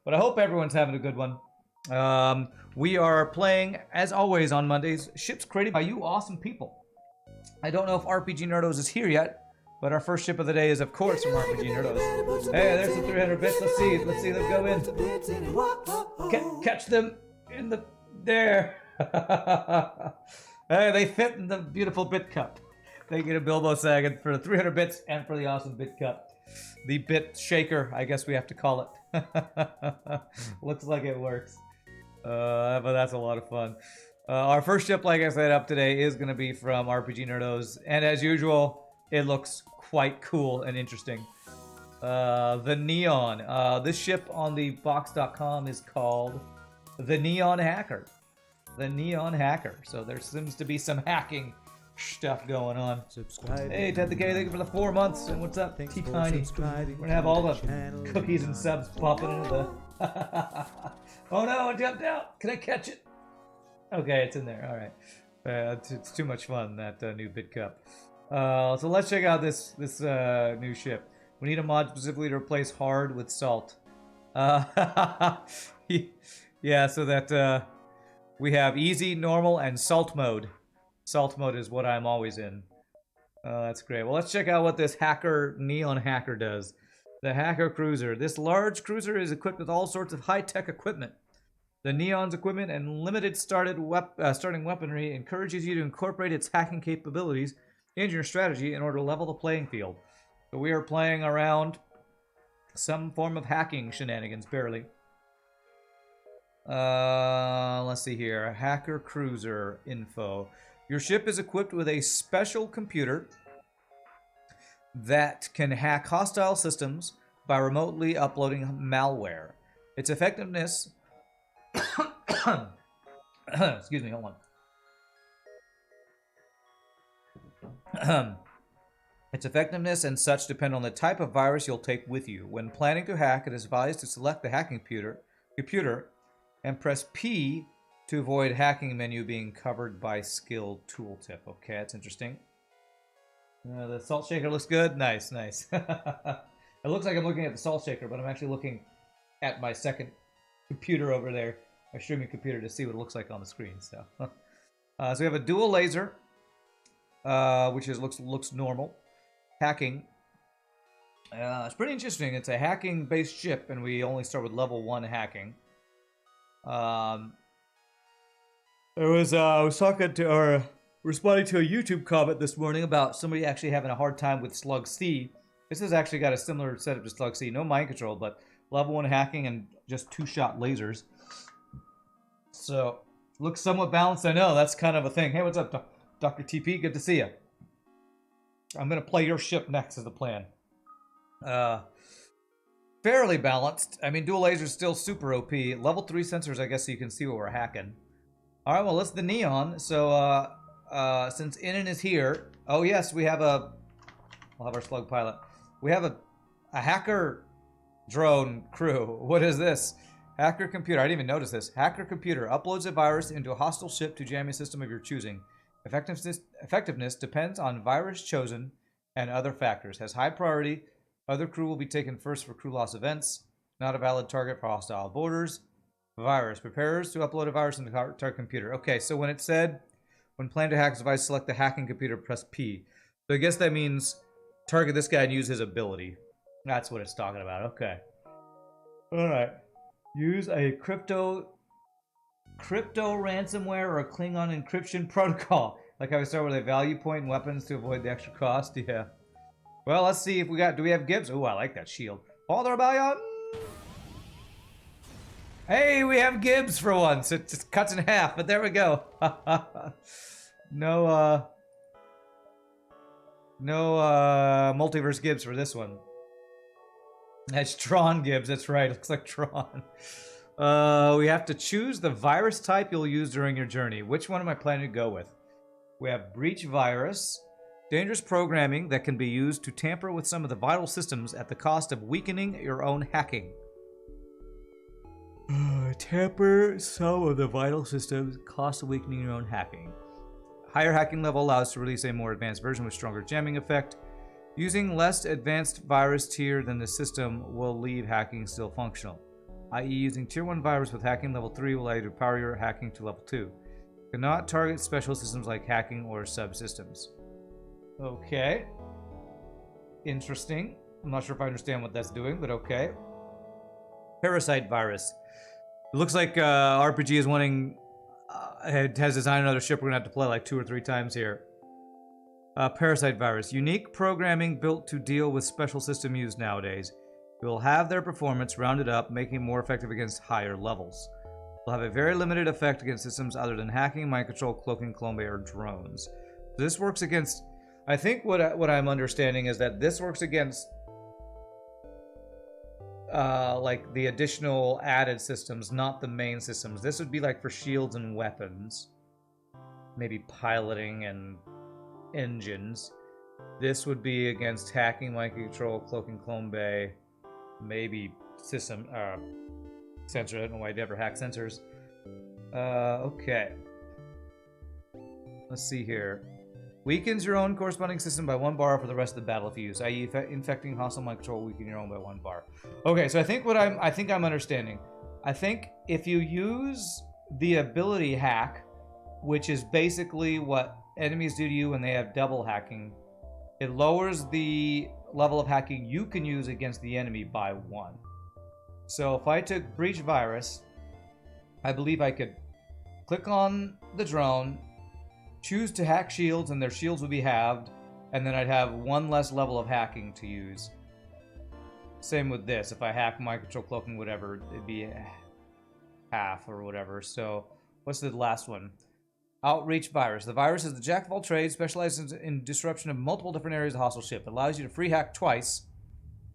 But I hope everyone's having a good one. We are playing, as always, on Mondays, ships created by you awesome people. I don't know if RPGNerdos is here yet, but our first ship of the day is, of course, from RPGNerdos. Hey, there's the 300 bits. Let's see them go in. Catch them in the... There. Hey, they fit in the beautiful bit cup. Thank you to Bilbo Sagan for the 300 bits and for the awesome bit cup. The bit shaker, I guess we have to call it. Looks like it works. But that's a lot of fun. Our first ship, like I said, up today is going to be from RPGNerdos. And as usual, it looks quite cool and interesting. The Neon. This ship on the box.com is called the Neon Hacker. The Neon Hacker. So there seems to be some hacking stuff going on. Subscribe. Hey, Ted the K, thank you for the 4 months. And what's up, T Tiny? We're gonna have all the cookies and subs popping into the... Oh no, I jumped out. Can I catch it? Okay, it's in there. All right. It's too much fun, that new bit cup. So let's check out this new ship. We need a mod specifically to replace hard with salt. Yeah, so that we have easy, normal, and salt mode. Salt mode is what I'm always in. That's great. Well, let's check out what this Neon Hacker does. The Hacker Cruiser. This large cruiser is equipped with all sorts of high-tech equipment. The Neon's equipment and limited starting weaponry encourages you to incorporate its hacking capabilities into your strategy in order to level the playing field. So we are playing around some form of hacking shenanigans, barely. Let's see here. Hacker Cruiser info. Your ship is equipped with a special computer that can hack hostile systems by remotely uploading malware. Its effectiveness... Excuse me, hold on. Its effectiveness and such depend on the type of virus you'll take with you. When planning to hack, it is advised to select the hacking computer and press P to avoid hacking menu being covered by skill tooltip. Okay, that's interesting. The salt shaker looks good. Nice, nice. It looks like I'm looking at the salt shaker, but I'm actually looking at my second computer over there, my streaming computer, to see what it looks like on the screen. So, so we have a dual laser, which looks normal. Hacking. It's pretty interesting. It's a hacking-based ship, and we only start with level 1 hacking. I was talking to, or responding to a YouTube comment this morning about somebody actually having a hard time with Slug C. This has actually got a similar setup to Slug C. No mind control, but level 1 hacking and just 2-shot lasers. So, looks somewhat balanced. I know, that's kind of a thing. Hey, what's up, Dr. TP? Good to see you. I'm going to play your ship next as the plan. Fairly balanced. I mean, dual laser is still super OP. Level 3 sensors, I guess, so you can see what we're hacking. Alright, well, let's the Neon. So, since Inan is here... Oh, yes, we have a... We'll have our slug pilot. We have a hacker drone crew. What is this? Hacker computer. I didn't even notice this. Hacker computer uploads a virus into a hostile ship to jam a system of your choosing. Effectiveness depends on virus chosen and other factors. Has high priority. Other crew will be taken first for crew loss events. Not a valid target for hostile borders. Virus. Prepares to upload a virus into the target computer. Okay, so when it said, when plan to hack device, select the hacking computer, press P. So I guess that means target this guy and use his ability. That's what it's talking about. Okay. Alright. Use a crypto ransomware or a Klingon encryption protocol. Like how we start with a value point and weapons to avoid the extra cost. Yeah. Well, let's see if we got... Do we have Gibbs? Oh, I like that shield. Father Rebellion! Hey, we have Gibbs for once. It just cuts in half, but there we go. No multiverse Gibbs for this one. That's Tron Gibbs, that's right. Looks like Tron. We have to choose the virus type you'll use during your journey. Which one am I planning to go with? We have Breach Virus. Dangerous programming that can be used to tamper with some of the vital systems at the cost of weakening your own hacking. Tamper some of the vital systems, cost of weakening your own hacking. Higher hacking level allows to release a more advanced version with stronger jamming effect. Using less advanced virus tier than the system will leave hacking still functional. i.e. using tier 1 virus with hacking level 3 will allow you to power your hacking to level 2. Cannot target special systems like hacking or subsystems. Okay. Interesting. I'm not sure if I understand what that's doing, but okay. Parasite virus. It looks like RPG is wanting... it has designed another ship we're going to have to play like 2 or 3 times here. Parasite virus. Unique programming built to deal with special system used nowadays. It will have their performance rounded up, making it more effective against higher levels. It will have a very limited effect against systems other than hacking, mind control, cloaking, clone bay, or drones. So this works against... I think what I'm understanding is that this works against like the additional added systems, not the main systems. This would be like for shields and weapons, maybe piloting and engines. This would be against hacking, mind control, cloaking, clone bay, maybe system sensor. I don't know why I'd ever hack sensors. Okay. Let's see here. Weakens your own corresponding system by 1 bar for the rest of the battle if you use, i.e. infecting hostile mind control will weaken your own by 1 bar. Okay, so I think I'm understanding. I think if you use the ability hack, which is basically what enemies do to you when they have double hacking, it lowers the level of hacking you can use against the enemy by 1. So if I took Breach Virus, I believe I could click on the drone, choose to hack shields, and their shields would be halved, and then I'd have 1 less level of hacking to use. Same with this. If I hack mind control, cloaking, whatever, it'd be half or whatever. So what's the last one? Outreach virus. The virus is the jack of all trades, specializes in disruption of multiple different areas of the hostile ship. It allows you to free hack twice,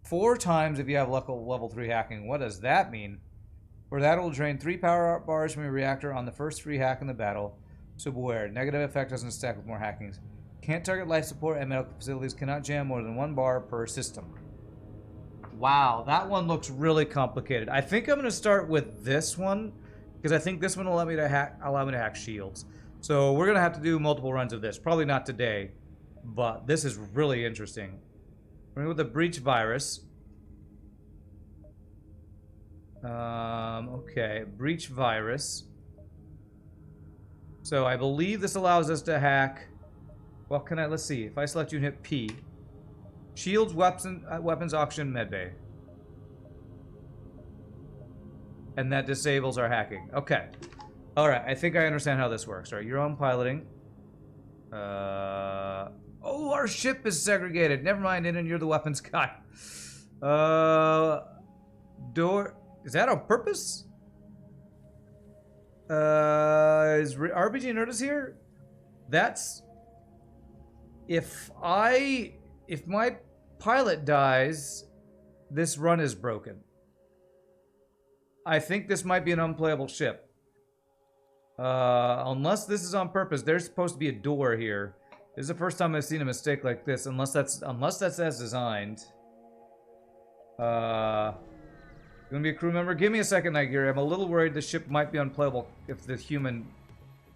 4 times if you have level 3 hacking. What does that mean? For that, it will drain 3 power bars from your reactor on the first free hack in the battle. So beware, negative effect doesn't stack with more hackings. Can't target life support and medical facilities, cannot jam more than 1 bar per system. Wow, that one looks really complicated. I think I'm going to start with this one, because I think this one will allow me to hack shields. So we're going to have to do multiple runs of this. Probably not today, but this is really interesting. We're going to go with the Breach Virus. Okay, Breach Virus. So I believe this allows us to hack... Well, let's see. If I select you and hit P. Shields, weapons auction, medbay. And that disables our hacking. Okay. Alright, I think I understand how this works. Alright, you're on piloting. Oh, our ship is segregated. Never mind, Inan, you're the weapons guy. Door... Is that on purpose? Is RPGNerdos here? That's... If my pilot dies, this run is broken. I think this might be an unplayable ship. Unless this is on purpose. There's supposed to be a door here. This is the first time I've seen a mistake like this, unless that's as designed. You want to be a crew member? Give me a second, Nigeria. I'm a little worried the ship might be unplayable if the human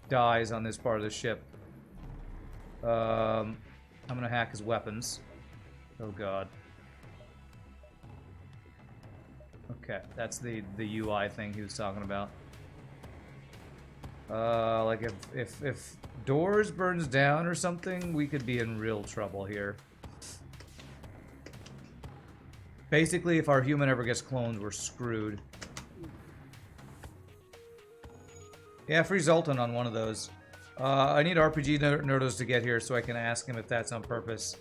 dies on this part of the ship. I'm gonna hack his weapons. Oh god. Okay, that's the UI thing he was talking about. Like if doors burns down or something, we could be in real trouble here. Basically, if our human ever gets cloned, we're screwed. Yeah, free Zoltan on one of those. I need RPGNerdos to get here so I can ask him if that's on purpose.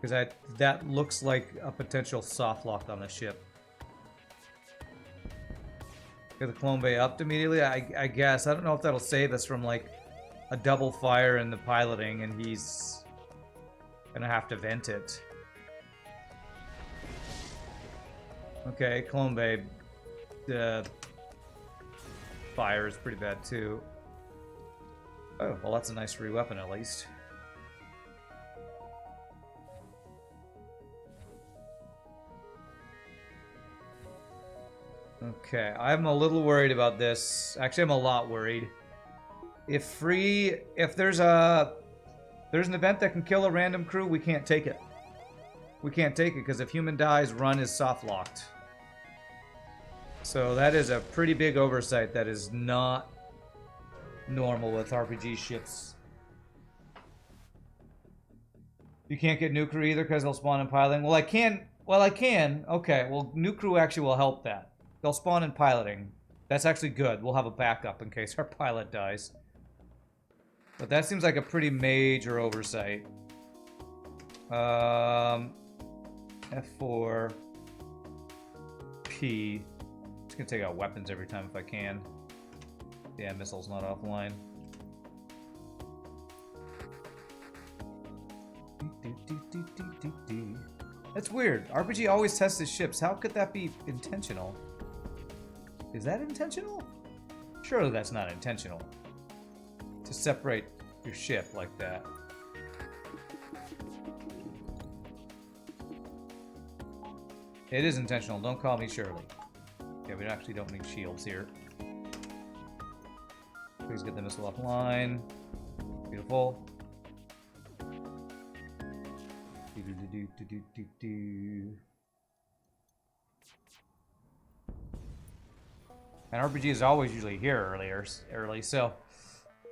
Because that looks like a potential soft lock on the ship. Get the clone bay upped immediately, I guess. I don't know if that'll save us from, like, a double fire in the piloting, and he's gonna have to vent it. Okay, clone bay. Fire is pretty bad, too. Oh, well, that's a nice free weapon, at least. Okay, I'm a little worried about this. Actually, I'm a lot worried. If there's an event that can kill a random crew, we can't take it. We can't take it, because if human dies, run is soft locked. So that is a pretty big oversight that is not normal with RPG ships. You can't get new crew either because they'll spawn in piloting. Well, I can. Well, I can. Okay. Well, new crew actually will help that. They'll spawn in piloting. That's actually good. We'll have a backup in case our pilot dies. But that seems like a pretty major oversight. F4 P. Just gonna take out weapons every time if I can. Yeah, missile's not offline. That's weird. RPG always tests his ships. How could that be intentional? Is that intentional? Surely that's not intentional. To separate your ship like that. It is intentional. Don't call me Shirley. Okay, we actually don't need shields here. Please get the missile offline. Beautiful. And RPG is always usually here early, so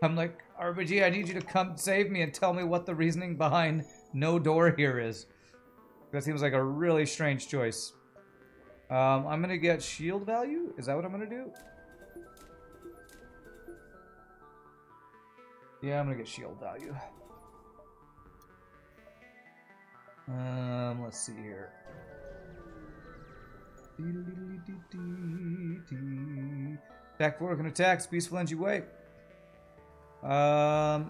I'm like, RPG, I need you to come save me and tell me what the reasoning behind no door here is. That seems like a really strange choice. I'm gonna get shield value? Is that what I'm gonna do? Yeah, I'm gonna get shield value. Let's see here. Attack 4 can attack, peaceful NG way. Yeah,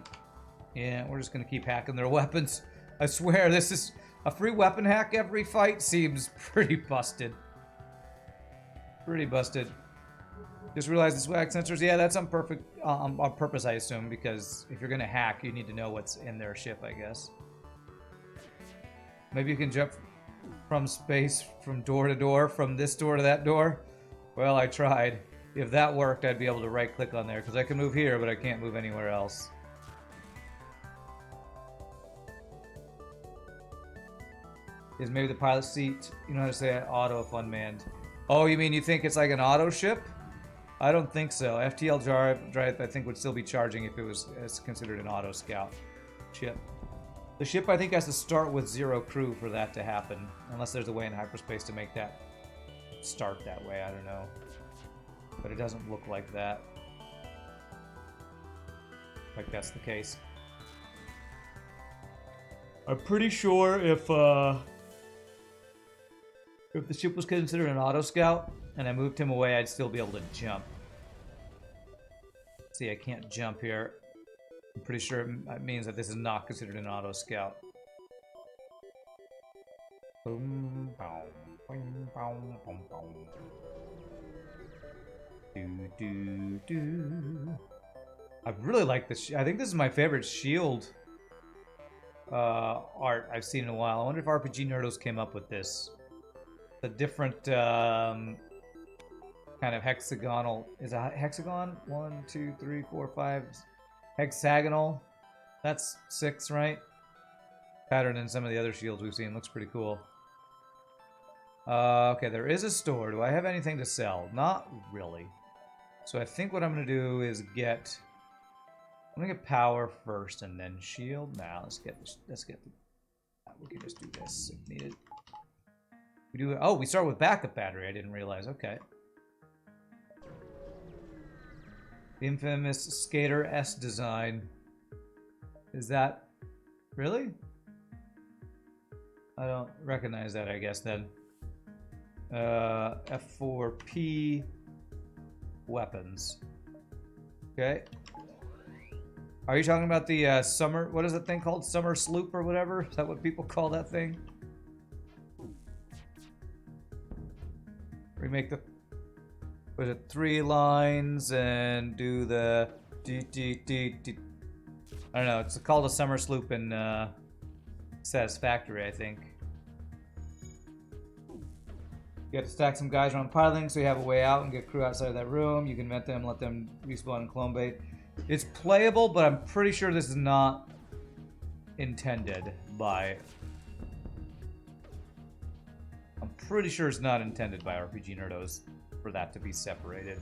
we're just gonna keep hacking their weapons. I swear, this is a free weapon hack every fight seems pretty busted. Pretty busted. Just realized the swag sensors. Yeah, that's on purpose, I assume, because if you're gonna hack, you need to know what's in their ship, I guess. Maybe you can jump from space, from door to door, from this door to that door. Well, I tried. If that worked, I'd be able to right-click on there, because I can move here, but I can't move anywhere else. Is maybe the pilot seat, you know how to say auto if unmanned. Oh, you mean you think it's like an auto ship? I don't think so. FTL drive I think would still be charging if it was considered an auto scout ship. The ship I think has to start with 0 crew for that to happen, unless there's a way in hyperspace to make that start that way, I don't know. But it doesn't look like that. Like that's the case. I'm pretty sure if the ship was considered an auto scout and I moved him away, I'd still be able to jump. See, I can't jump here. I'm pretty sure it means that this is not considered an auto scout. Boom, boom, boom, boom, boom, boom. I really like this. I think this is my favorite shield art I've seen in a while. I wonder if RPGNerdos came up with this. The different kind of hexagonal. Is a hexagon? 1, 2, 3, 4, 5. Hexagonal. That's 6, right? Pattern in some of the other shields we've seen. Looks pretty cool. Okay, there is a store. Do I have anything to sell? Not really. So I think what I'm gonna do is get. I'm gonna get power first and then shield. Now let's get the. We can just do this if needed. We do. Oh, we start with backup battery. I didn't realize. Okay. The infamous Skater S design. Is that really? I don't recognize that. I guess then. F4P weapons. Okay. Are you talking about the summer? What is that thing called? Summer sloop or whatever? Is that what people call that thing? Remake the. Was it 3 lines and do the I don't know. It's called a summer sloop in Satisfactory, I think. You have to stack some guys around piloting so you have a way out and get crew outside of that room. You can vent them, let them respawn in clone bait. It's playable, but I'm pretty sure this is not intended by. I'm pretty sure it's not intended by RPGNerdos. for that to be separated.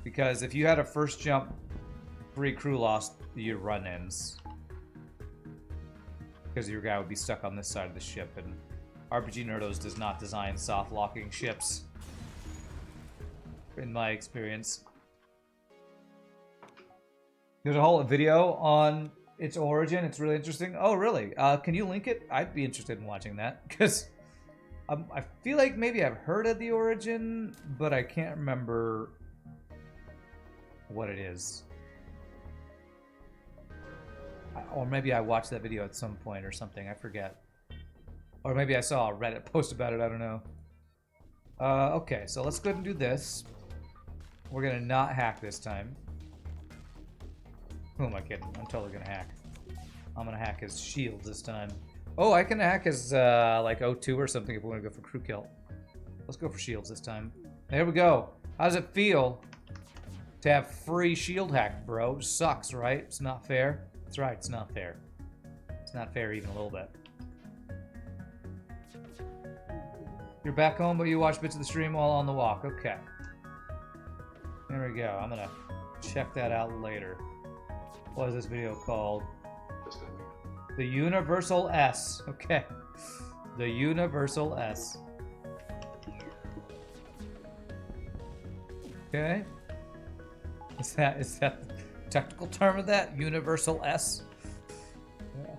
Because if you had a first jump free crew loss, your run ends. Because your guy would be stuck on this side of the ship, and RPGNerdos does not design soft locking ships, in my experience. There's a whole video on its origin. It's really interesting. Oh, really? Can you link it? I'd be interested in watching that, because I feel like maybe I've heard of the origin, but I can't remember what it is. Or maybe I watched that video at some point or something. I forget. Or maybe I saw a Reddit post about it. I don't know. Okay, so let's go ahead and do this. We're going to not hack this time. Who am I kidding? I'm totally going to hack. I'm going to hack his shields this time. Oh, I can hack his, like, O2 or something if we want to go for crew kill. Let's go for shields this time. There we go. How does it feel to have free shield hack, bro? Sucks, right? It's not fair. That's right, it's not fair. It's not fair even a little bit. You're back home, but you watch bits of the stream while on the walk. Okay. There we go. I'm gonna check that out later. What is this video called? The Universal S. Okay. The Universal S. Okay. Is that the technical term of that? Universal S? Yeah.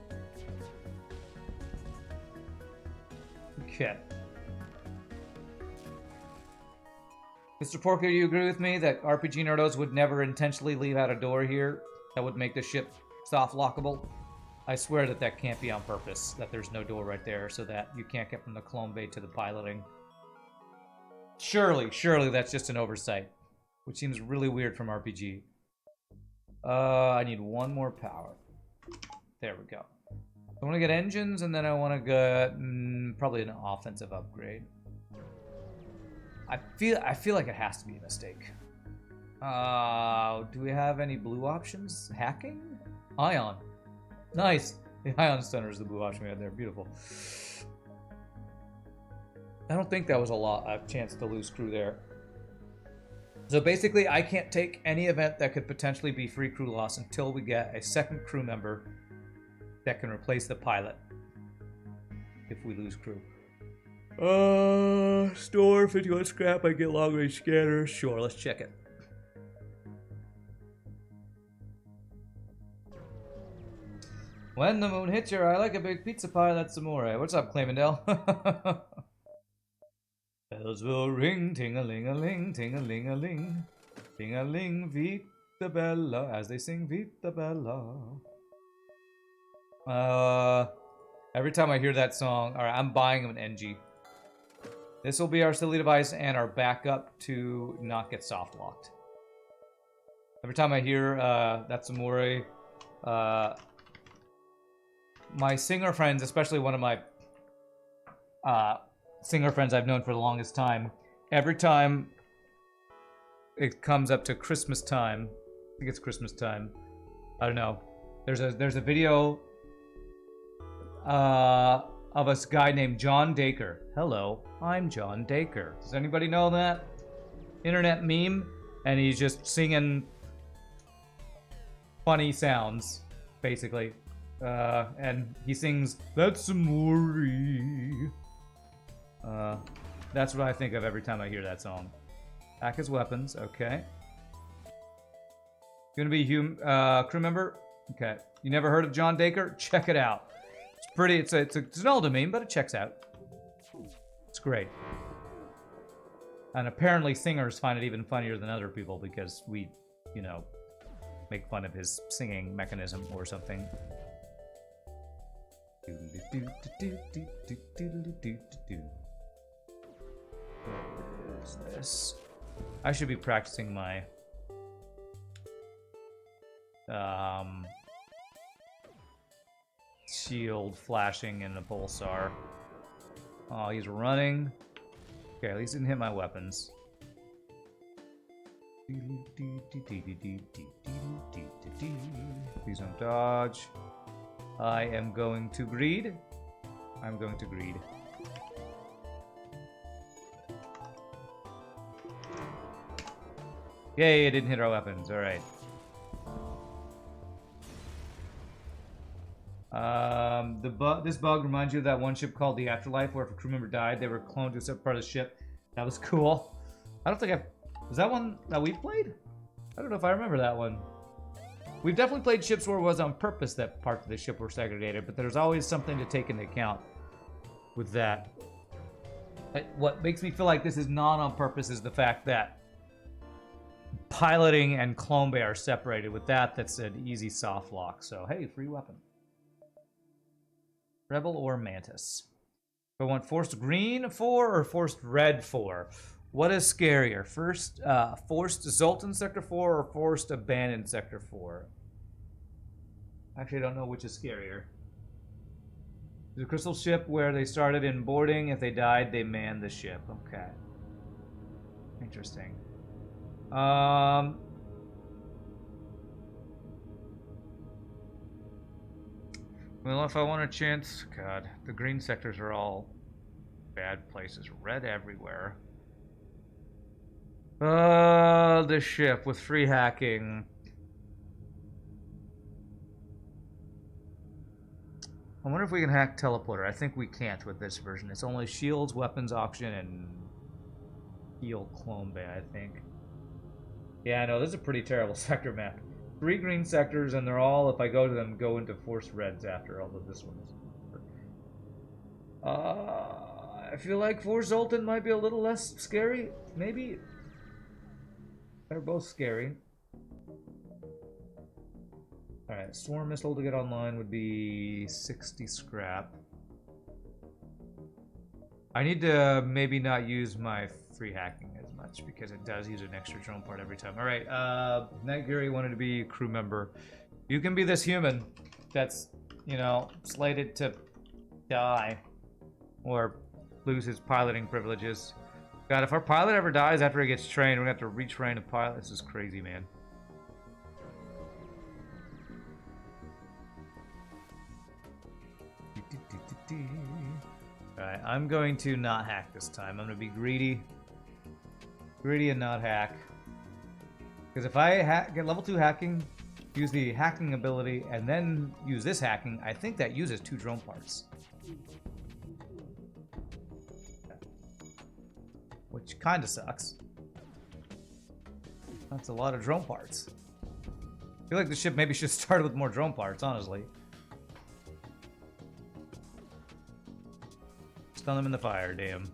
Okay. Mr. Porker, you agree with me that RPGNerdos would never intentionally leave out a door here that would make the ship soft lockable? I swear that that can't be on purpose, that there's no door right there so that you can't get from the clone bay to the piloting. Surely that's just an oversight, which seems really weird from RPG. I need one more power. There we go. I want to get engines, and then I want to get probably an offensive upgrade. I feel like it has to be a mistake. Do we have any blue options? Hacking? Ion. Nice. The Ion Stunner is the blue option we had there. Beautiful. I don't think that was a chance to lose crew there. So basically, I can't take any event that could potentially be free crew loss until we get a second crew member that can replace the pilot if we lose crew. Store 51 scrap, I get long range scanner. Sure, let's check it. When the moon hits your eye like a big pizza pie, that's amore. What's up, Claymondale? Bells will ring, ting-a-ling-a-ling, ting-a-ling-a-ling, ting-a-ling, vita bella, as they sing vita bella. Every time I hear that song, alright, I'm buying an NG. This will be our silly device and our backup to not get soft locked. Every time I hear that's amore, my singer friends, especially one of my singer friends I've known for the longest time, every time it comes up to Christmas time, I think it's Christmas time, I don't know, there's a video of a guy named John Dacre. Hello, I'm John Dacre. Does anybody know that internet meme? And he's just singing funny sounds, basically. And he sings, "That's amore." That's what I think of every time I hear that song. Hack his weapons, okay. Gonna be crew member? Okay. You never heard of John Dacre? Check it out. It's pretty, it's an older meme, but it checks out. It's great. And apparently singers find it even funnier than other people because we, you know, make fun of his singing mechanism or something. What is this? I should be practicing my shield flashing in the pulsar. Oh, he's running. Okay, at least he didn't hit my weapons. Please don't dodge. I am going to greed. I'm going to greed. Yay, it didn't hit our weapons. All right. This bug reminds you of that one ship called the Afterlife, where if a crew member died, they were cloned to a separate part of the ship. That was cool. I don't think was that one that we've played? I don't know if I remember that one. We've definitely played ships where it was on purpose that parts of the ship were segregated, but there's always something to take into account with that. What makes me feel like this is not on purpose is the fact that piloting and clone bay are separated. With that, that's an easy soft lock. So, hey, free weapon. Rebel or Mantis? Do I want forced green 4 or forced red 4? What is scarier? Forced Zoltan Sector 4 or forced Abandoned Sector 4? Actually, I don't know which is scarier. The crystal ship where they started in boarding. If they died, they manned the ship. Okay. Interesting. Well, if I want a chance... God, the green sectors are all bad places. Red everywhere. The ship with free hacking. I wonder if we can hack teleporter. I think we can't with this version. It's only shields, weapons option, and heal clone bay, I think. Yeah, I know. This is a pretty terrible sector map. 3 green sectors, and they're all, if I go to them, go into forced reds after, although this one is... I feel like Force Zoltan might be a little less scary. Maybe. They're both scary. Alright, Swarm Missile to get online would be 60 scrap. I need to maybe not use my free hacking as much because it does use an extra drone part every time. Alright, Night Gary wanted to be a crew member. You can be this human that's, you know, slated to die or lose his piloting privileges. God, if our pilot ever dies after he gets trained, we're gonna have to retrain a pilot. This is crazy, man. Alright, I'm going to not hack this time. I'm gonna be greedy. Greedy and not hack. Because if I get level 2 hacking, use the hacking ability, and then use this hacking, I think that uses 2 drone parts. Which kind of sucks. That's a lot of drone parts. I feel like the ship maybe should start with more drone parts, honestly. Stun them in the fire, damn.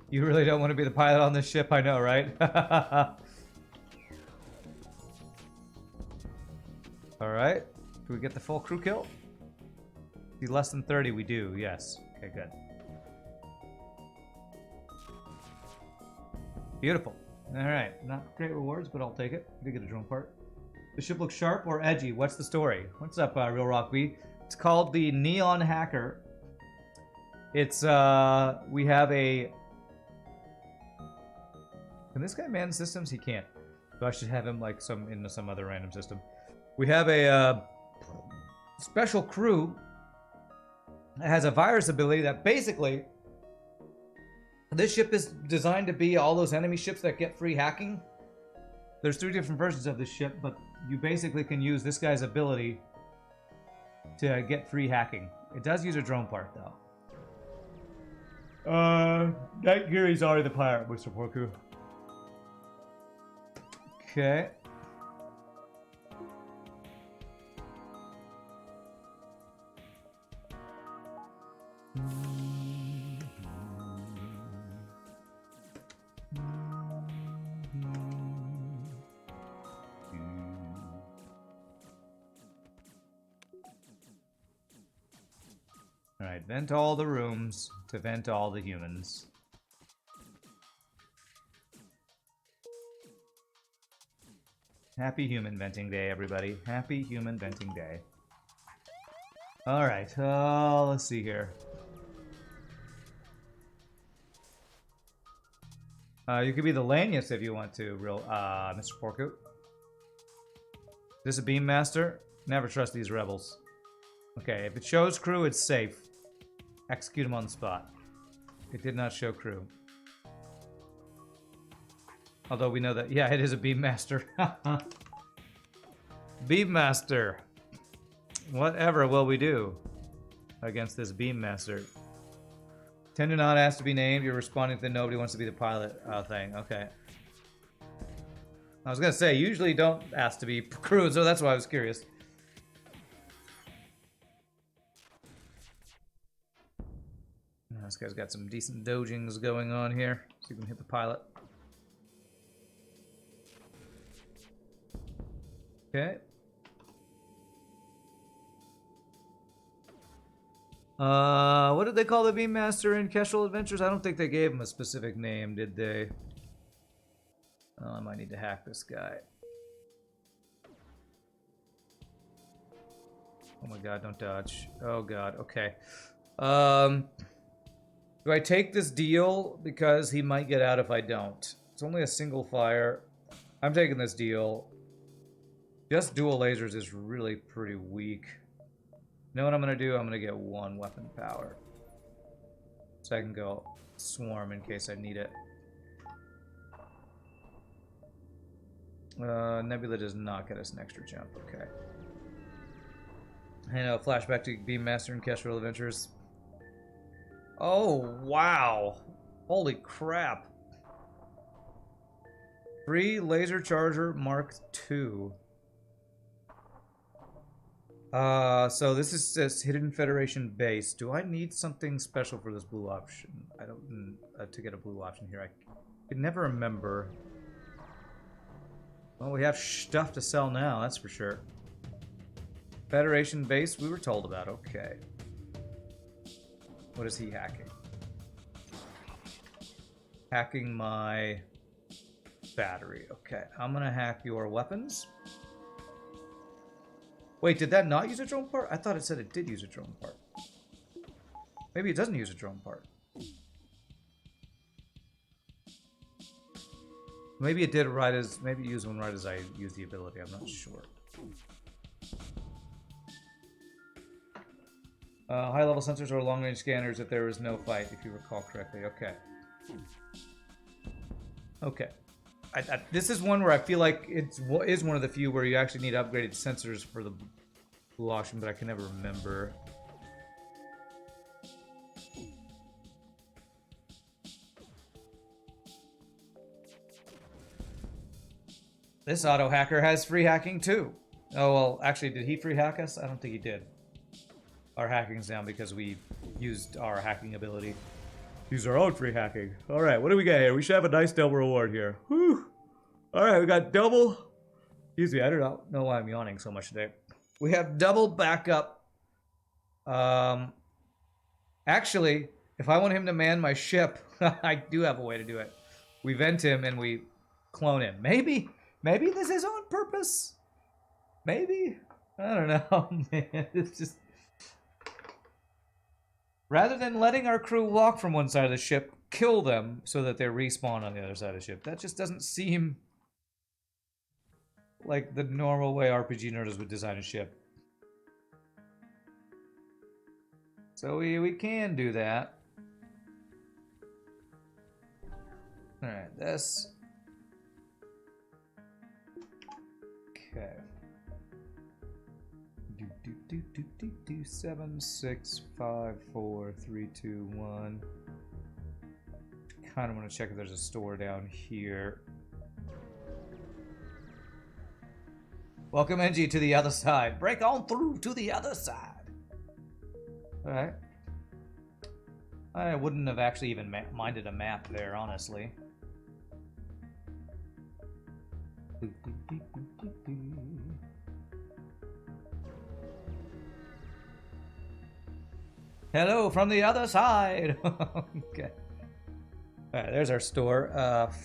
You really don't want to be the pilot on this ship, I know, right? Alright. Do we get the full crew kill? Be less than 30, we do, yes. Okay, good. Beautiful. Alright, not great rewards, but I'll take it. Did get a drone part. The ship looks sharp or edgy? What's the story? What's up, Real Rock B? It's called the Neon Hacker. It's, we have a... Can this guy man systems? He can't. So I should have him, like, into some other random system. We have a, special crew that has a virus ability that basically... This ship is designed to be all those enemy ships that get free hacking. There's 3 different versions of this ship, but you basically can use this guy's ability to get free hacking. It does use a drone part, though. Night Gary's already the pirate, Mr. Porku. Okay. Alright, vent all the rooms to vent all the humans. Happy human venting day, everybody. Happy human venting day. Alright, let's see here. You could be the Lanius if you want to, Mr. Porku. Is this a beam master? Never trust these rebels. Okay, if it shows crew, it's safe. Execute them on the spot. It did not show crew. Although we know that, yeah, it is a Beam Master. Beam Master. Whatever will we do against this Beam Master? Tend to not ask to be named. You're responding to the nobody wants to be the pilot thing. Okay. I was going to say, usually don't ask to be crew, so that's why I was curious. This guy's got some decent dojings going on here. So you can hit the pilot. Okay. What did they call the Beam Master in Kestrel Adventures? I don't think they gave him a specific name, did they? Oh, I might need to hack this guy. Oh my god, don't dodge. Oh god, okay. Do I take this deal? Because he might get out if I don't. It's only a single fire. I'm taking this deal. Just dual lasers is really pretty weak. You know what I'm going to do? I'm going to get one weapon power. So I can go swarm in case I need it. Nebula does not get us an extra jump. Okay. I know, flashback to Beam Master and Kestrel Adventures. Oh, wow. Holy crap. Free Laser Charger Mark II. So this is this Hidden Federation base. Do I need something special for this blue option? I don't, to get a blue option here. I can never remember. Well, we have stuff to sell now, that's for sure. Federation base, we were told about. Okay. What is he hacking? Hacking my battery. Okay, I'm gonna hack your weapons. Wait, did that not use a drone part? I thought it said it did use a drone part. Maybe it doesn't use a drone part. Maybe it did right as, maybe it used one right as I used the ability, I'm not sure. High-level sensors or long-range scanners if there is no fight, if you recall correctly. Okay. Okay. This is one where I feel like it is one of the few where you actually need upgraded sensors for the blue option, but I can never remember. This auto hacker has free hacking too. Oh, well, actually, did he free hack us? I don't think he did. Our hacking's down because we used our hacking ability. Use our own free hacking. Alright, what do we got here? We should have a nice double reward here. Whew. Alright, we got double. Excuse me, I don't know why I'm yawning so much today. We have double backup. Actually, if I want him to man my ship, I do have a way to do it. We vent him and we clone him. Maybe this is on purpose. Maybe. I don't know, man. It's just... Rather than letting our crew walk from one side of the ship, kill them so that they respawn on the other side of the ship. That just doesn't seem like the normal way RPGNerdos would design a ship. So we can do that. Alright, this. Okay. 7, 6, 5, 4, 3, 2, 1. Kind of want to check if there's a store down here. Welcome, NG, to the other side. Break on through to the other side. Alright. I wouldn't have actually even minded a map there, honestly. Hello from the other side. Okay. Alright, there's our store.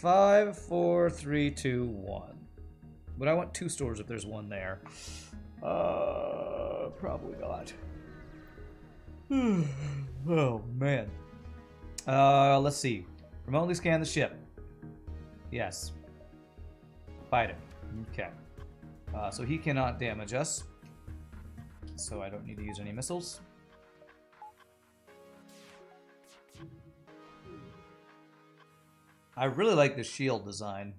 5, 4, 3, 2, 1. But I want 2 stores if there's one there. Probably not. Oh, man. Let's see. Remotely scan the ship. Yes. Fight it. Okay. So he cannot damage us. So I don't need to use any missiles. I really like the shield design.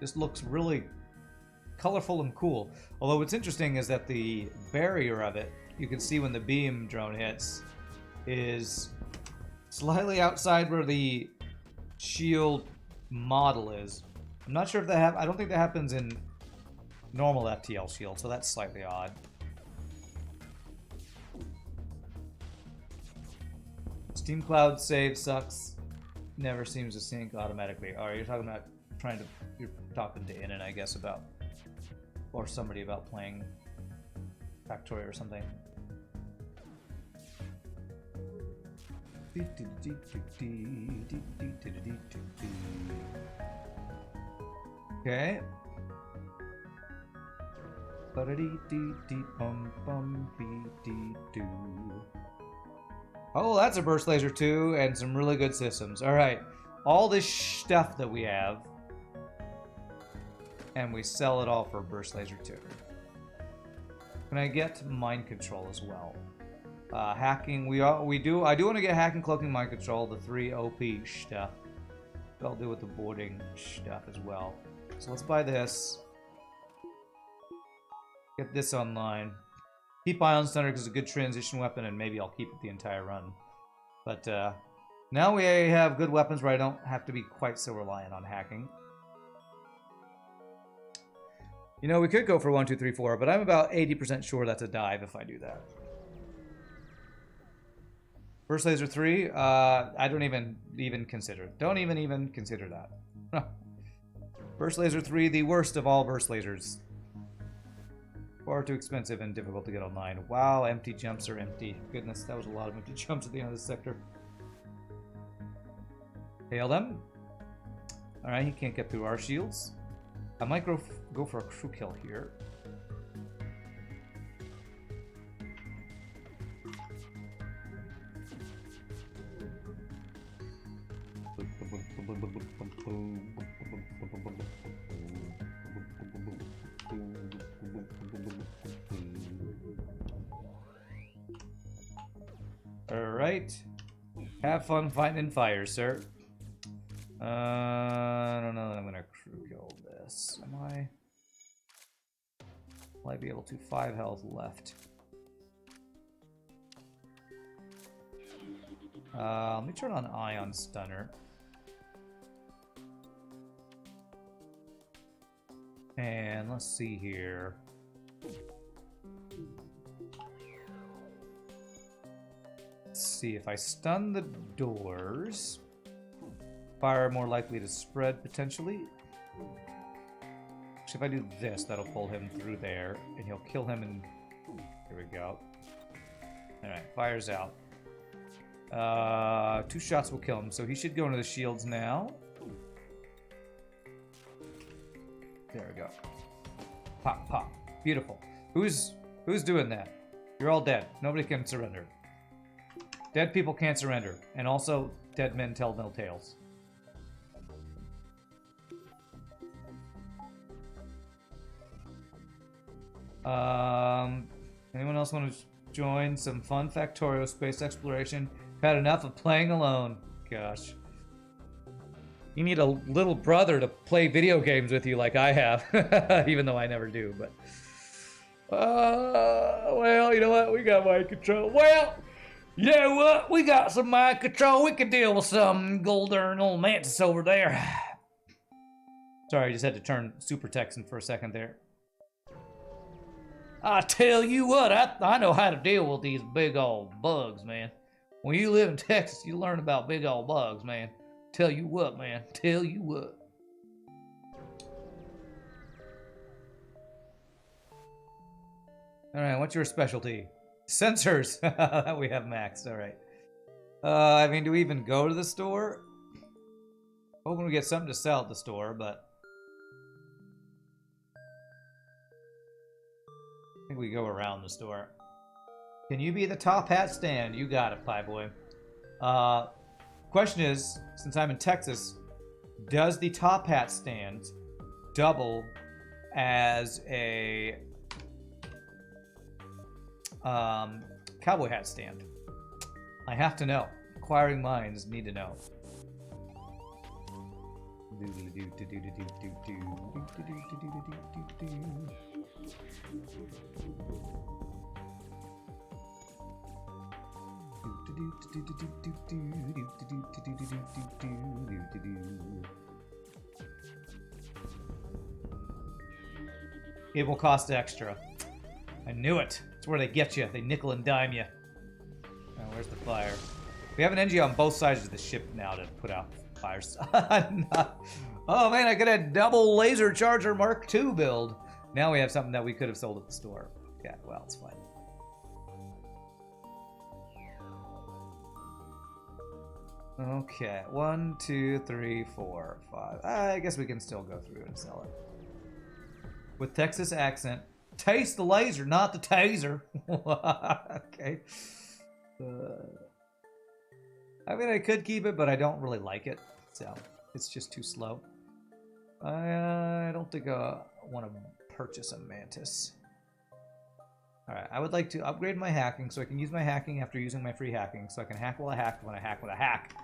This looks really colorful and cool. Although what's interesting is that the barrier of it, you can see when the beam drone hits, is slightly outside where the shield model is. I'm not sure if that I don't think that happens in normal FTL shield, so that's slightly odd. Steam Cloud save sucks. Never seems to sync automatically. Oh, you're talking about you're talking to Inan, I guess, about, or somebody about playing Factorio or something. Okay. Oh, that's a burst laser too, and some really good systems. All right, all this stuff that we have, and we sell it all for burst laser 2. Can I get mind control as well? Hacking, I do want to get hacking, cloaking, mind control, the 3 OP stuff. I'll do with the boarding stuff as well. So let's buy this. Get this online. Keep Ion Stunner because it's a good transition weapon, and maybe I'll keep it the entire run. But now we have good weapons where I don't have to be quite so reliant on hacking. You know, we could go for 1, 2, 3, 4, but I'm about 80% sure that's a dive if I do that. Burst Laser 3, I don't even consider. Don't even consider that. Burst Laser 3, the worst of all burst lasers. Far too expensive and difficult to get online. Wow, empty jumps are empty. Goodness, that was a lot of empty jumps at the end of this sector. Hail them. Alright, he can't get through our shields. I might go for a crew kill here. Alright. Have fun fighting fire, sir. I don't know that I'm gonna crew kill this. Am I? Will I be able to? 5 health left. Let me turn on Ion Stunner. And let's see here. Let's see if I stun the doors. Fire more likely to spread potentially. Actually, if I do this, that'll pull him through there, and he'll kill him. And here we go. All right, fire's out. 2 shots will kill him, so he should go into the shields now. There we go. Pop, pop. Beautiful. Who's doing that? You're all dead. Nobody can surrender. Dead people can't surrender. And also, dead men tell no tales. Anyone else want to join some fun Factorio space exploration? Had enough of playing alone. Gosh. You need a little brother to play video games with you like I have. Even though I never do, but... well, you know what? We got mind control. Well, you know what? We got some mind control. We can deal with some golden old mantis over there. Sorry, I just had to turn Super Texan for a second there. I tell you what, I know how to deal with these big old bugs, man. When you live in Texas, you learn about big old bugs, man. Tell you what, man. Tell you what. Alright, what's your specialty? Sensors! That we have maxed, alright. I mean, do we even go to the store? Hoping we get something to sell at the store, but... I think we go around the store. Can you be the top hat stand? You got it, Pie Boy. Question is, since I'm in Texas, does the top hat stand double as a cowboy hat stand? I have to know. Inquiring minds need to know. It will cost extra. I knew it. It's where they get you. They nickel and dime you. Oh, where's the fire? We have an NG on both sides of the ship now to put out fires. Oh man, I could have double laser charger Mark II build. Now we have something that we could have sold at the store. Yeah, well, it's fine. Okay, 1, 2, 3, 4, 5. I guess we can still go through and sell it. With Texas accent. Taste the laser, not the taser. Okay. I mean, I could keep it, but I don't really like it. So, it's just too slow. I don't think I want to purchase a Mantis. Alright, I would like to upgrade my hacking so I can use my hacking after using my free hacking. So I can hack while I hack when I hack with a hack.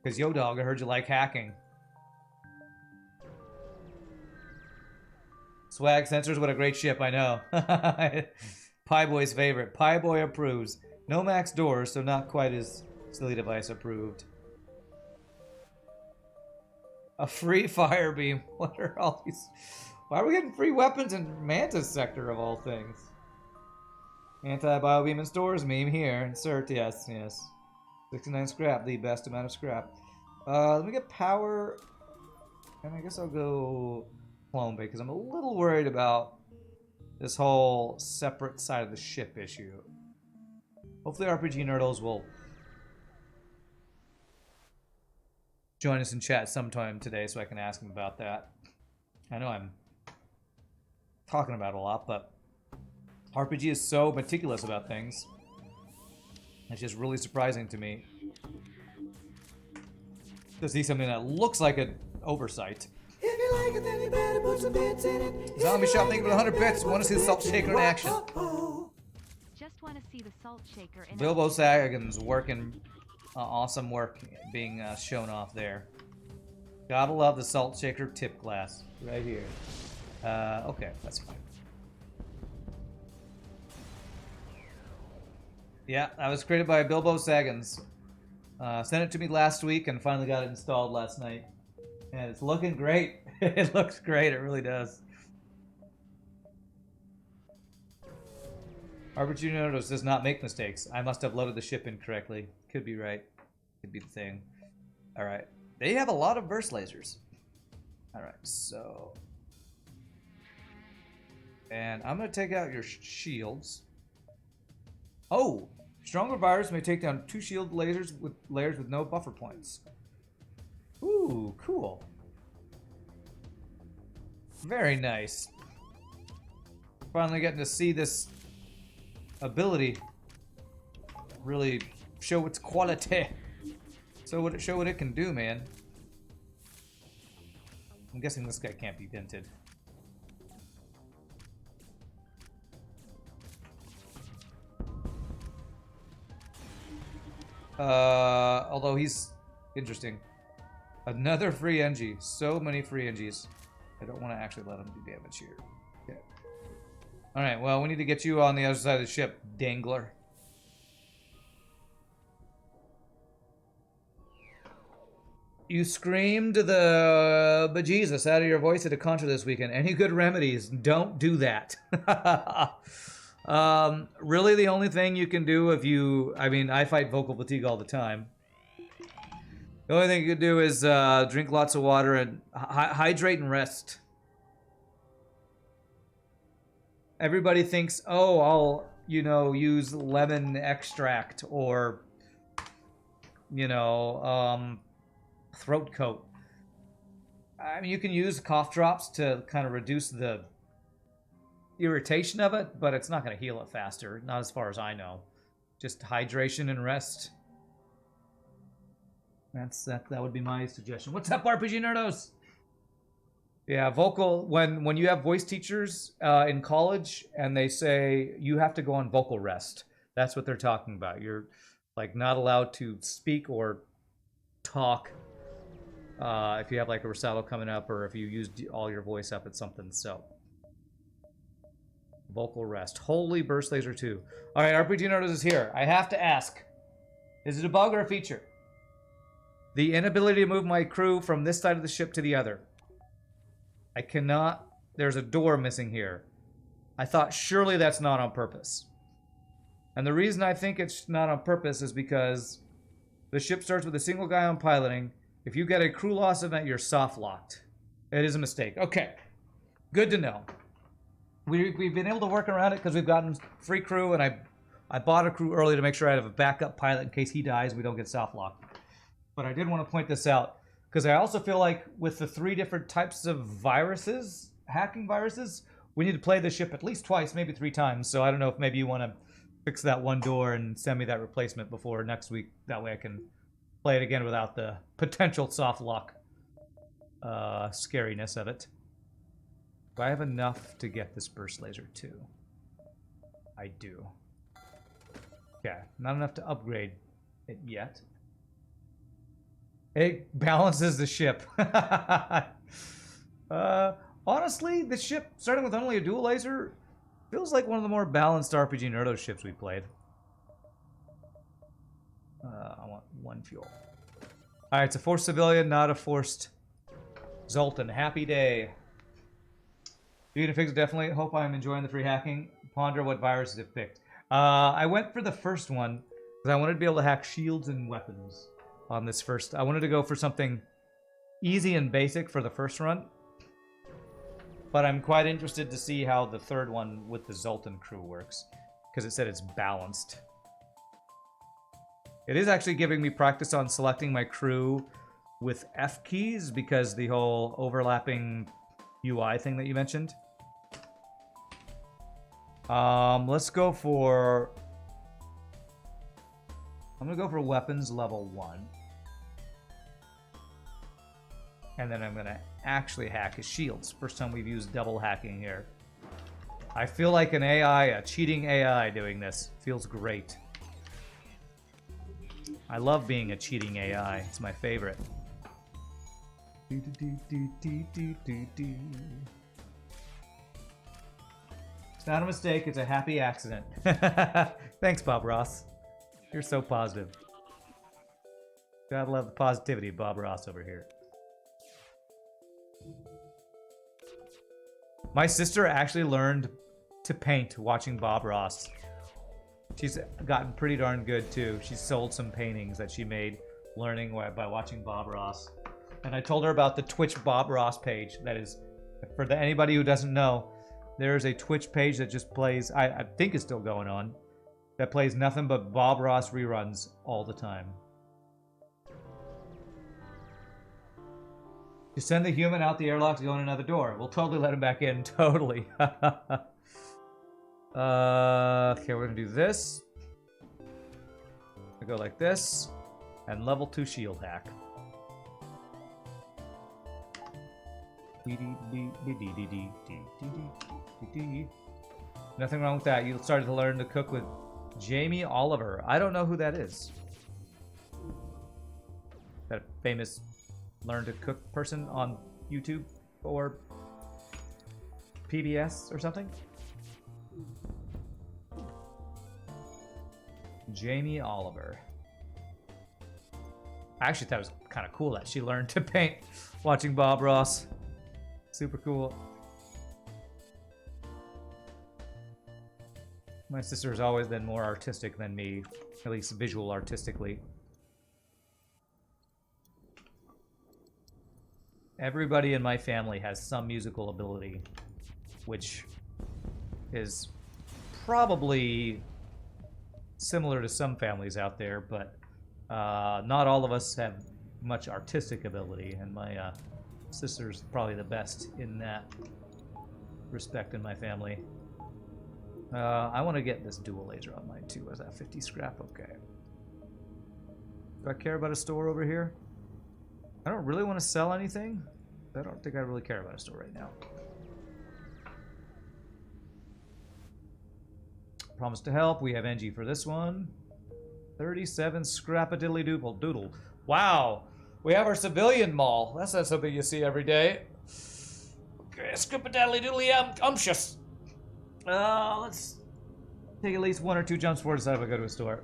Because, yo dog, I heard you like hacking. Swag Sensors, what a great ship, I know. Pie Boy's favorite. Pie Boy approves. No max doors, so not quite as silly device approved. A free fire beam. What are all these? Why are we getting free weapons in Mantis sector of all things? Anti-bio beam in stores meme here. Insert, yes, yes. 69 scrap, the best amount of scrap. Let me get power. And I guess I'll go clone bait because I'm a little worried about this whole separate side of the ship issue. Hopefully RPGNerdos will join us in chat sometime today so I can ask him about that. I know I'm talking about it a lot, but RPG is so meticulous about things. It's just really surprising to me to see something that looks like an oversight. If you like it, then you better put some bits in it. Zombie Shop, thank you for the 100 bits. Want to see the salt shaker in action. Just want to see the salt shaker in Bilbo Sagan's working, awesome work being shown off there. Gotta love the salt shaker tip glass right here. Okay, that's fine. Yeah, that was created by Bilbo Saggins. Sent it to me last week and finally got it installed last night. And it's looking great. It looks great, it really does. RPGNerdos does not make mistakes. I must have loaded the ship incorrectly. Could be right. Could be the thing. Alright. They have a lot of burst lasers. Alright, so... And I'm going to take out your shields. Oh! Stronger virus may take down 2 shield lasers with layers with no buffer points. Ooh, cool. Very nice. Finally getting to see this ability really show its quality. So show what it can do, man. I'm guessing this guy can't be dented. Although he's interesting. Another free NG. So many free NGs. I don't want to actually let him do damage here. Okay. Alright, well, we need to get you on the other side of the ship, Dangler. You screamed the bejesus out of your voice at a concert this weekend. Any good remedies? Don't do that. Really the only thing you can do if you... I mean, I fight vocal fatigue all the time. The only thing you can do is drink lots of water and hydrate and rest. Everybody thinks, oh, I'll, you know, use lemon extract or, you know, throat coat. I mean, you can use cough drops to kind of reduce the irritation of it, but it's not going to heal it faster. Not as far as I know. Just hydration and rest. That would be my suggestion. What's up, RPGNerdos? Yeah, vocal, when you have voice teachers in college and they say you have to go on vocal rest, that's what they're talking about. You're like not allowed to speak or talk if you have like a recital coming up, or if you used all your voice up at something. So, vocal rest. Holy burst laser 2. All right, RPGNerdos is here. I have to ask: is it a bug or a feature? The inability to move my crew from this side of the ship to the other. I cannot. There's a door missing here. I thought surely that's not on purpose. And the reason I think it's not on purpose is because the ship starts with a single guy on piloting. If you get a crew loss event, you're soft locked. It is a mistake. Okay. Good to know. We've been able to work around it because we've gotten free crew, and I bought a crew early to make sure I have a backup pilot in case he dies, we don't get soft locked. But I did want to point this out because I also feel like with the 3 different types of viruses, hacking viruses, we need to play the ship at least twice, maybe 3 times. So I don't know if maybe you want to fix that one door and send me that replacement before next week. That way I can play it again without the potential soft lock scariness of it. Do I have enough to get this burst laser too? I do. Okay, not enough to upgrade it yet. It balances the ship. Honestly, the ship, starting with only a dual laser, feels like one of the more balanced RPGNerdos ships we played. I want 1 fuel. Alright, it's a forced civilian, not a forced Zoltan. Happy day. You can fix it, definitely. Hope I'm enjoying the free hacking. Ponder what viruses it picked. I went for the first one, because I wanted to be able to hack shields and weapons on this first. I wanted to go for something easy and basic for the first run. But I'm quite interested to see how the third one with the Zoltan crew works, because it said it's balanced. It is actually giving me practice on selecting my crew with F keys, because the whole overlapping UI thing that you mentioned. Let's go for... I'm going to go for weapons level 1. And then I'm going to actually hack his shields. First time we've used double hacking here. I feel like an AI, a cheating AI doing this. Feels great. I love being a cheating AI. It's my favorite. It's not a mistake, it's a happy accident. Thanks, Bob Ross. You're so positive. Gotta love the positivity of Bob Ross over here. My sister actually learned to paint watching Bob Ross. She's gotten pretty darn good too. She sold some paintings that she made learning by watching Bob Ross. And I told her about the Twitch Bob Ross page. That is, for anybody who doesn't know, there's a Twitch page that just plays, I think it's still going on, that plays nothing but Bob Ross reruns all the time. You send the human out the airlock to go in another door. We'll totally let him back in. Totally. Okay, we're gonna do this. We go like this, and level 2 shield hack. Nothing wrong with that. You started to learn to cook with Jamie Oliver. I don't know who that is. That famous learn to cook person on YouTube or PBS or something? Jamie Oliver. I actually thought it was kind of cool that she learned to paint watching Bob Ross. Super cool. My sister has always been more artistic than me, at least visual artistically. Everybody in my family has some musical ability, which is probably similar to some families out there, but not all of us have much artistic ability, and my sister's probably the best in that respect in my family. I want to get this dual laser on mine too. Is that 50 scrap? Okay. Do I care about a store over here? I don't really want to sell anything. I don't think I really care about a store right now. Promise to help. We have NG for this one. 37 scrap a diddly doodle. Wow. We have our civilian mall. That's not something you see every day. Okay, scrippadally umptious. Let's take at least 1 or 2 jumps forward if I go to a store.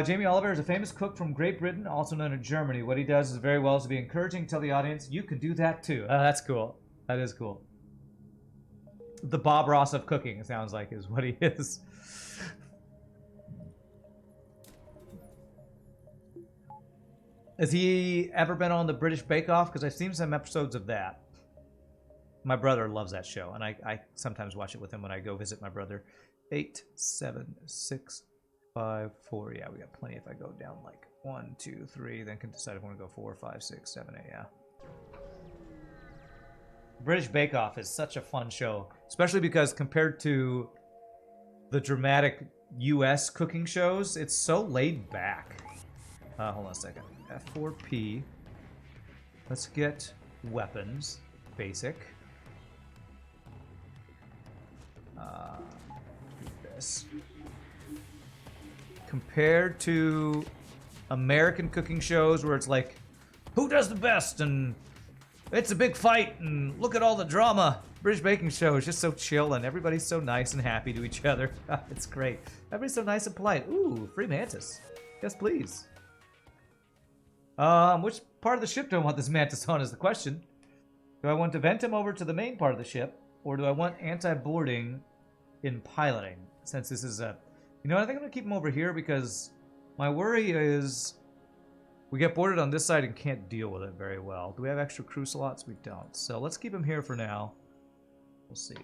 Jamie Oliver is a famous cook from Great Britain, also known in Germany. What he does is very well is to be encouraging, tell the audience, you can do that too. That's cool. That is cool. The Bob Ross of cooking, it sounds like, is what he is. Has he ever been on the British Bake Off? Because I've seen some episodes of that. My brother loves that show, and I sometimes watch it with him when I go visit my brother. 8, 7, 6, 5, 4. Yeah, we got plenty if I go down like 1, 2, 3, then can decide if I want to go 4, 5, 6, 7, 8, yeah. British Bake Off is such a fun show, especially because compared to the dramatic US cooking shows, it's so laid back. Hold on a second. F4P. Let's get weapons. Basic. Do this. Compared to American cooking shows where it's like, who does the best? And it's a big fight, and look at all the drama. British baking show is just so chill, and everybody's so nice and happy to each other. It's great. Everybody's so nice and polite. Ooh, free mantis. Yes, please. Which part of the ship do I want this mantis on is the question. Do I want to vent him over to the main part of the ship, or do I want anti-boarding in piloting? Since this is a... You know what, I think I'm going to keep him over here because my worry is we get boarded on this side and can't deal with it very well. Do we have extra crew slots? We don't. So let's keep him here for now. We'll see.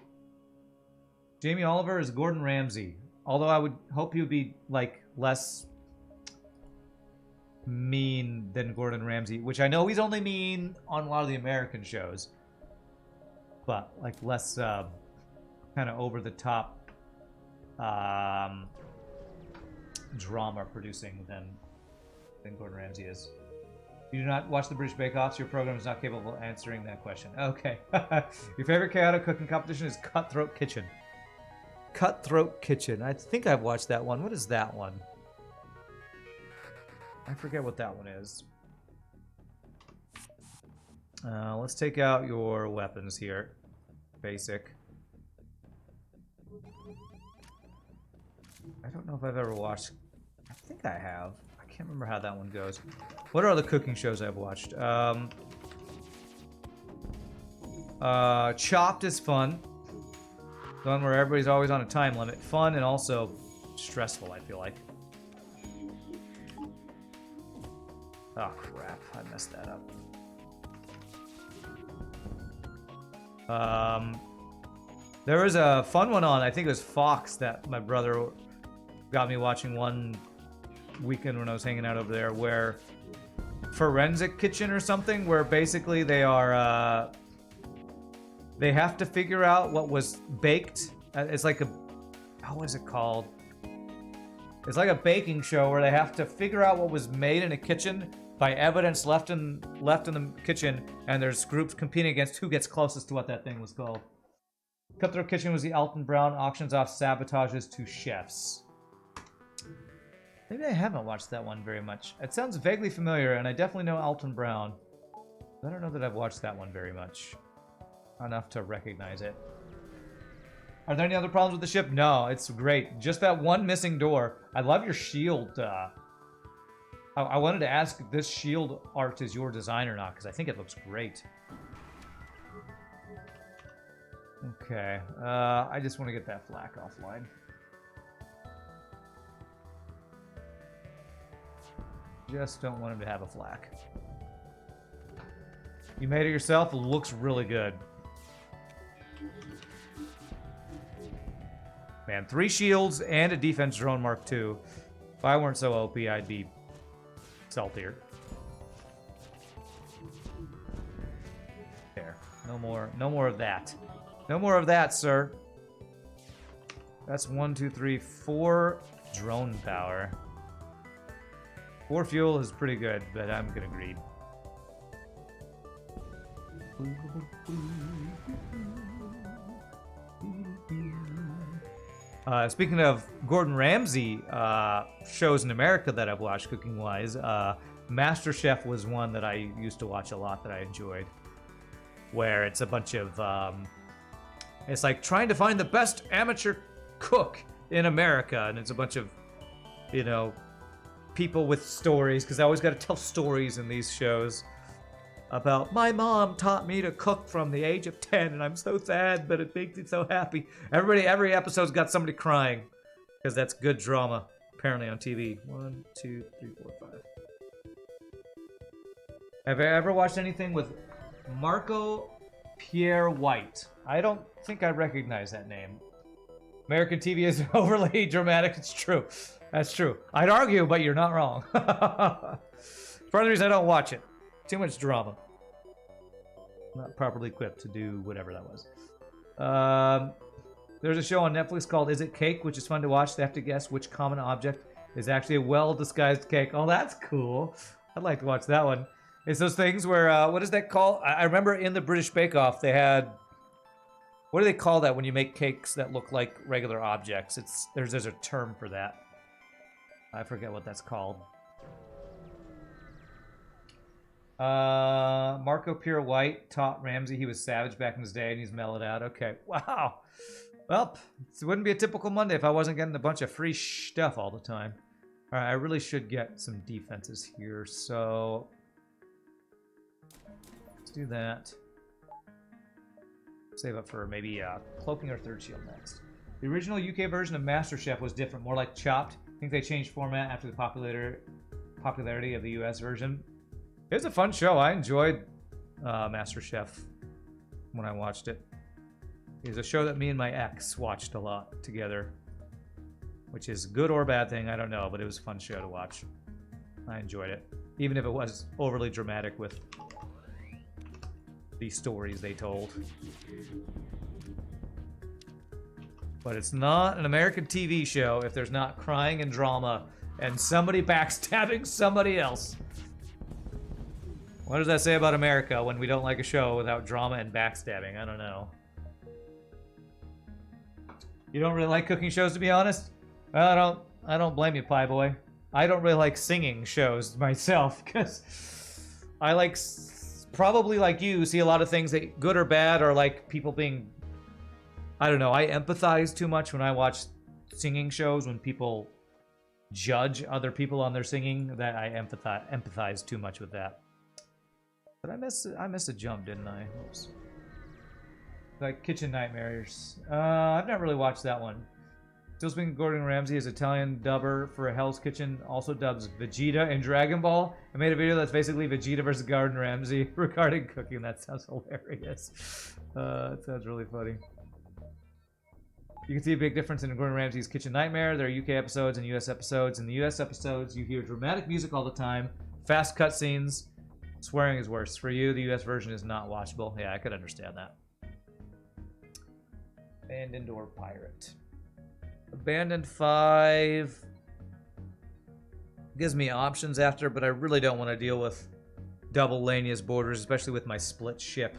Jamie Oliver is Gordon Ramsay. Although I would hope he would be, like, less mean than Gordon Ramsay, which I know he's only mean on a lot of the American shows, but like less kind of over the top drama producing than Gordon Ramsay is. You do not watch the British Bake Offs. Your program is not capable of answering that question. Okay. Your favorite chaotic cooking competition is Cutthroat Kitchen. Cutthroat Kitchen. I think I've watched that one. What is that one? I forget what that one is. Let's take out your weapons here. Basic. I don't know if I've ever watched... I think I have. I can't remember how that one goes. What are other cooking shows I've watched? Chopped is fun. The one where everybody's always on a time limit. Fun and also stressful, I feel like. Oh crap, I messed that up. There was a fun one on, I think it was Fox, that my brother got me watching one weekend when I was hanging out over there, where Forensic Kitchen or something, where basically they are, they have to figure out what was baked. It's like a, what is it called? It's like a baking show where they have to figure out what was made in a kitchen by evidence left in the kitchen, and there's groups competing against who gets closest to what that thing was called. Cutthroat Kitchen was the Alton Brown auctions off sabotages to chefs. Maybe I haven't watched that one very much. It sounds vaguely familiar, and I definitely know Alton Brown. I don't know that I've watched that one very much. Enough to recognize it. Are there any other problems with the ship? No, it's great. Just that one missing door. I love your shield. I wanted to ask if this shield art is your design or not, because I think it looks great. Okay, I just want to get that flak offline. Just don't want him to have a flak. You made it yourself? It looks really good. Man, 3 shields and a defense drone Mark II. If I weren't so OP, I'd be saltier. There. No more of that. No more of that, sir. That's 1, 2, 3, 4 drone power. 4 fuel is pretty good, but I'm gonna greed. Speaking of Gordon Ramsay shows in America that I've watched cooking-wise, MasterChef was one that I used to watch a lot that I enjoyed. Where it's a bunch of, it's like trying to find the best amateur cook in America. And it's a bunch of, you know, people with stories. Because I always got to tell stories in these shows. About, my mom taught me to cook from the age of 10. And I'm so sad, but it makes me so happy. Every episode's got somebody crying. Because that's good drama, apparently, on TV. 1, 2, 3, 4, 5. Have I ever watched anything with Marco Pierre White? I don't think I recognize that name. American TV is overly dramatic. It's true. That's true. I'd argue, but you're not wrong. Part of the reason I don't watch it. Too much drama. Not properly equipped to do whatever that was. There's a show on Netflix called Is It Cake, which is fun to watch. They have to guess which common object is actually a well-disguised cake. Oh, that's cool. I'd like to watch that one. It's those things where, what is that called? I remember in the British Bake Off, they had, what do they call that when you make cakes that look like regular objects? There's a term for that. I forget what that's called. Marco Pierre White taught Ramsey he was savage back in his day, and he's mellowed out. Okay, wow. Well, it wouldn't be a typical Monday if I wasn't getting a bunch of free stuff all the time. All right, I really should get some defenses here, so let's do that. Save up for maybe cloaking or third shield next. The original UK version of MasterChef was different, more like Chopped. I think they changed format after the popularity of the US version. It was a fun show. I enjoyed MasterChef when I watched it. It was a show that me and my ex watched a lot together, which is a good or bad thing, I don't know, but it was a fun show to watch. I enjoyed it, even if it was overly dramatic with the stories they told. But it's not an American TV show if there's not crying and drama and somebody backstabbing somebody else. What does that say about America when we don't like a show without drama and backstabbing? I don't know. You don't really like cooking shows, to be honest? Well, I don't blame you, Pie Boy. I don't really like singing shows myself, because I like, probably like you, see a lot of things that, good or bad, are like people being, I don't know, I empathize too much when I watch singing shows, when people judge other people on their singing, that I empathize too much with that. But I missed a jump, didn't I? Oops. Like Kitchen Nightmares. I've not really watched that one. Still speaking of Gordon Ramsay, his Italian dubber for Hell's Kitchen also dubs Vegeta in Dragon Ball. I made a video that's basically Vegeta versus Gordon Ramsay regarding cooking. That sounds hilarious. That sounds really funny. You can see a big difference in Gordon Ramsay's Kitchen Nightmare. There are UK episodes and US episodes. In the US episodes, you hear dramatic music all the time, fast cutscenes. Swearing is worse. For you, the US version is not watchable. Yeah, I could understand that. Abandoned or Pirate. Abandoned 5 gives me options after, but I really don't want to deal with double Lania's borders, especially with my split ship.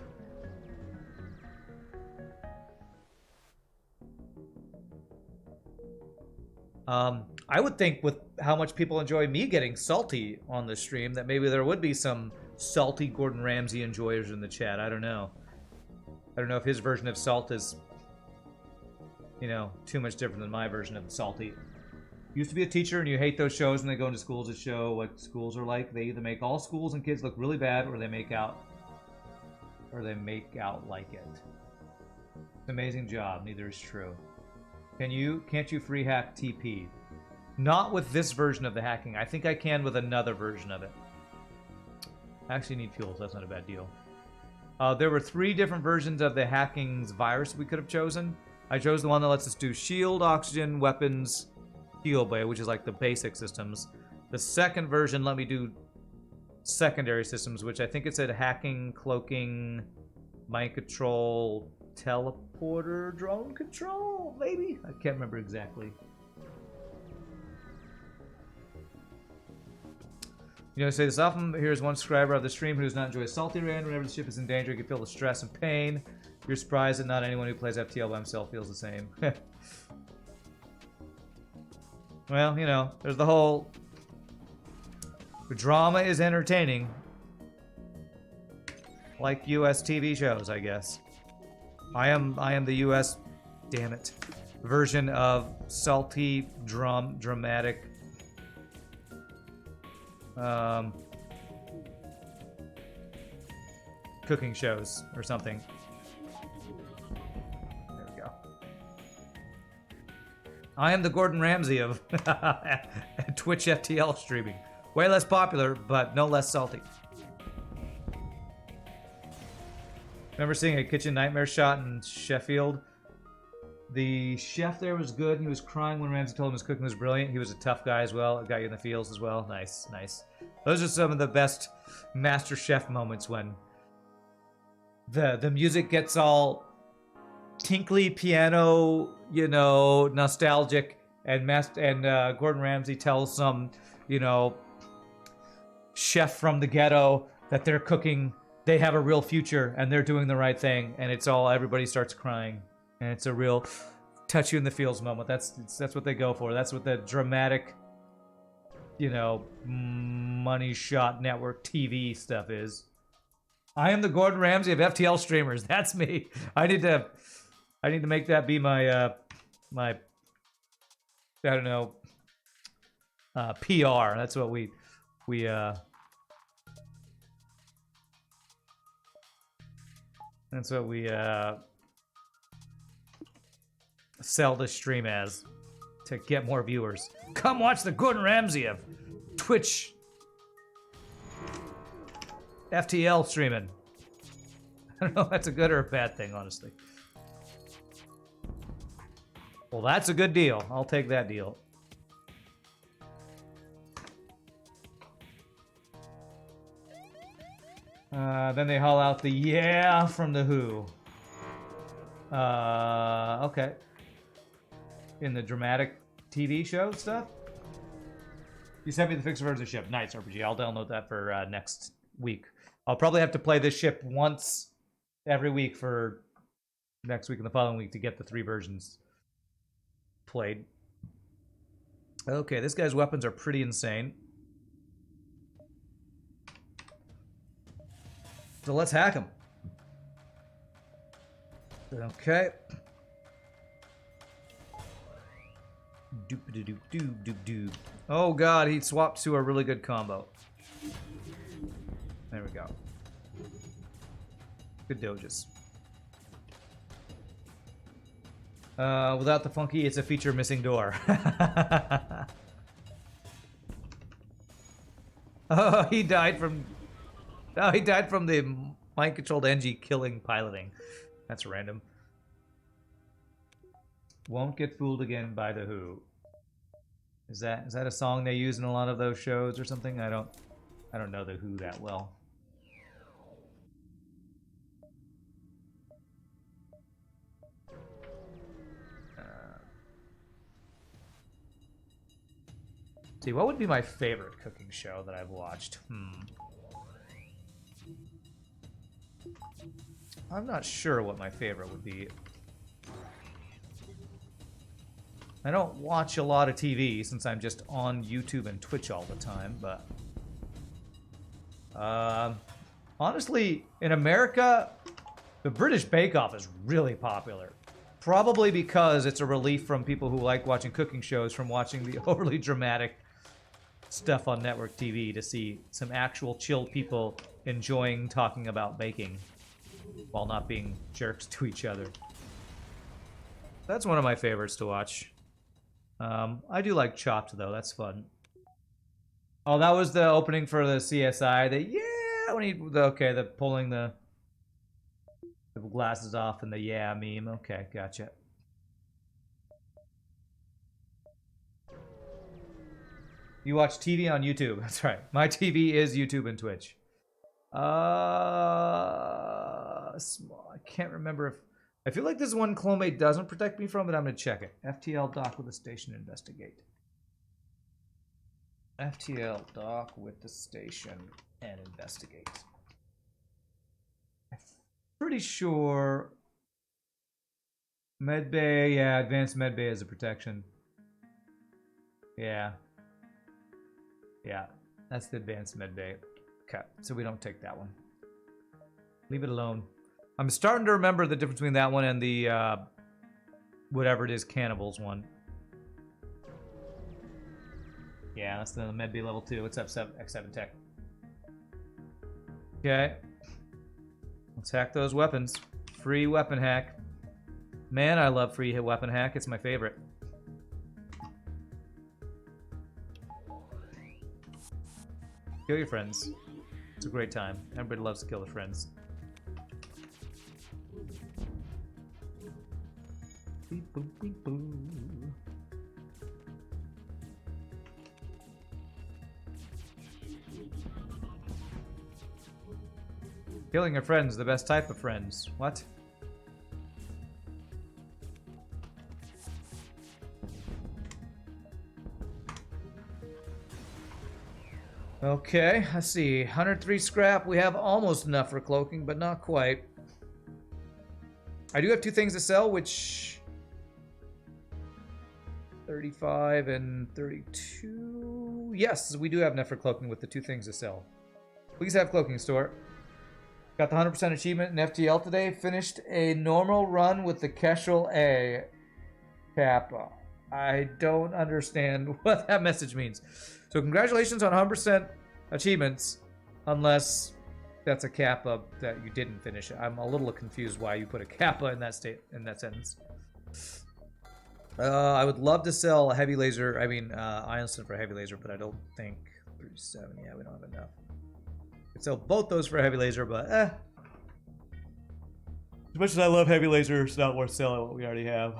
I would think with how much people enjoy me getting salty on the stream that maybe there would be some salty Gordon Ramsay enjoyers in the chat. I don't know. I don't know if his version of salt is, you know, too much different than my version of salty. Used to be a teacher and you hate those shows when they go into schools to show what schools are like. They either make all schools and kids look really bad or they make out like it. It's an amazing job. Neither is true. Can't you free hack TP? Not with this version of the hacking. I think I can with another version of it. I actually need fuel, so that's not a bad deal. There were 3 different versions of the hacking's virus we could have chosen. I chose the one that lets us do shield, oxygen, weapons, heal bay, which is like the basic systems. The second version let me do secondary systems, which I think it said hacking, cloaking, mind control, teleporter, drone control, maybe? I can't remember exactly. You know, say this often. Here's one subscriber of the stream who does not enjoy Salty Rand. Whenever the ship is in danger, you can feel the stress and pain. You're surprised that not anyone who plays FTL by himself feels the same. Well, you know, there's the whole The drama is entertaining. Like US TV shows, I guess. I am the US, damn it, version of salty, dramatic cooking shows or something. There we go. I am the Gordon Ramsay of Twitch FTL streaming. Way less popular, but no less salty. Remember seeing a kitchen nightmare shot in Sheffield? The chef there was good. He was crying when Ramsay told him his cooking was brilliant. He was a tough guy as well. It got you in the feels as well. Nice, nice. Those are some of the best Master Chef moments when the music gets all tinkly piano, you know, nostalgic, and Gordon Ramsay tells some, you know, chef from the ghetto that they're cooking. They have a real future and they're doing the right thing, and it's all, everybody starts crying, and it's a real touch you in the feels moment. That's what they go for. That's what the dramatic, you know, money shot network TV stuff is. I am the Gordon Ramsay of FTL streamers. That's me. I need to make that be my my, I don't know, PR. That's what we that's what we sell this stream as, to get more viewers. Come watch the Gordon Ramsay of Twitch FTL streaming. I don't know if that's a good or a bad thing, honestly. Well, that's a good deal. I'll take that deal. Then they haul out the yeah from the Who. Okay. In the dramatic TV show stuff? You sent me the fixed version of the ship. Nice, RPG. I'll download that for next week. I'll probably have to play this ship once every week for next week and the following week to get the 3 versions played. Okay, this guy's weapons are pretty insane. So let's hack him. Okay. Doop-a-doop-doop-doop-doop. Oh god, he swapped to a really good combo. There we go. Good doges. Without the funky, it's a feature missing door. Oh, he died from... Oh, he died from the mind-controlled NG killing piloting. That's random. Won't get fooled again by the Who. Is that a song they use in a lot of those shows or something? I don't know the Who that well. See, what would be my favorite cooking show that I've watched? I'm not sure what my favorite would be. I don't watch a lot of TV since I'm just on YouTube and Twitch all the time, but... honestly, in America, the British Bake Off is really popular. Probably because it's a relief from people who like watching cooking shows from watching the overly dramatic stuff on network TV to see some actual chilled people enjoying talking about baking while not being jerks to each other. That's one of my favorites to watch. I do like Chopped though, that's fun. Oh, that was the opening for the CSI. The pulling the glasses off and the yeah meme. Okay, gotcha. You watch TV on YouTube. That's right. My TV is YouTube and Twitch. I can't remember if... I feel like this one Clonmate doesn't protect me from, but I'm going to check it. FTL dock with the station investigate. FTL dock with the station and investigate. I'm pretty sure... Medbay, yeah, advanced medbay is a protection. Yeah. Yeah. That's the advanced med bay. Okay, so we don't take that one. Leave it alone. I'm starting to remember the difference between that one and the whatever it is, cannibals one. Yeah, that's the med bay level 2. It's X7 tech. Okay. Let's hack those weapons. Free weapon hack. Man, I love free weapon hack. It's my favorite. Kill your friends. It's a great time. Everybody loves to kill their friends. Beep, boop, beep, boo. Killing your friends, the best type of friends. What? Okay, let's see. 103 scrap. We have almost enough for cloaking, but not quite. I do have 2 things to sell, which... 35 and 32... Yes, we do have enough for cloaking with the 2 things to sell. Please have cloaking store. Got the 100% achievement in FTL today. Finished a normal run with the Kestrel A Kappa. I don't understand what that message means. So congratulations on 100% achievements, unless that's a Kappa that you didn't finish. I'm a little confused why you put a Kappa in that sentence. I would love to sell a heavy laser. I mean, Einstein for a heavy laser, but I don't think 37. Yeah, we don't have enough. Could sell both those for a heavy laser, but As much as I love heavy laser, it's not worth selling what we already have.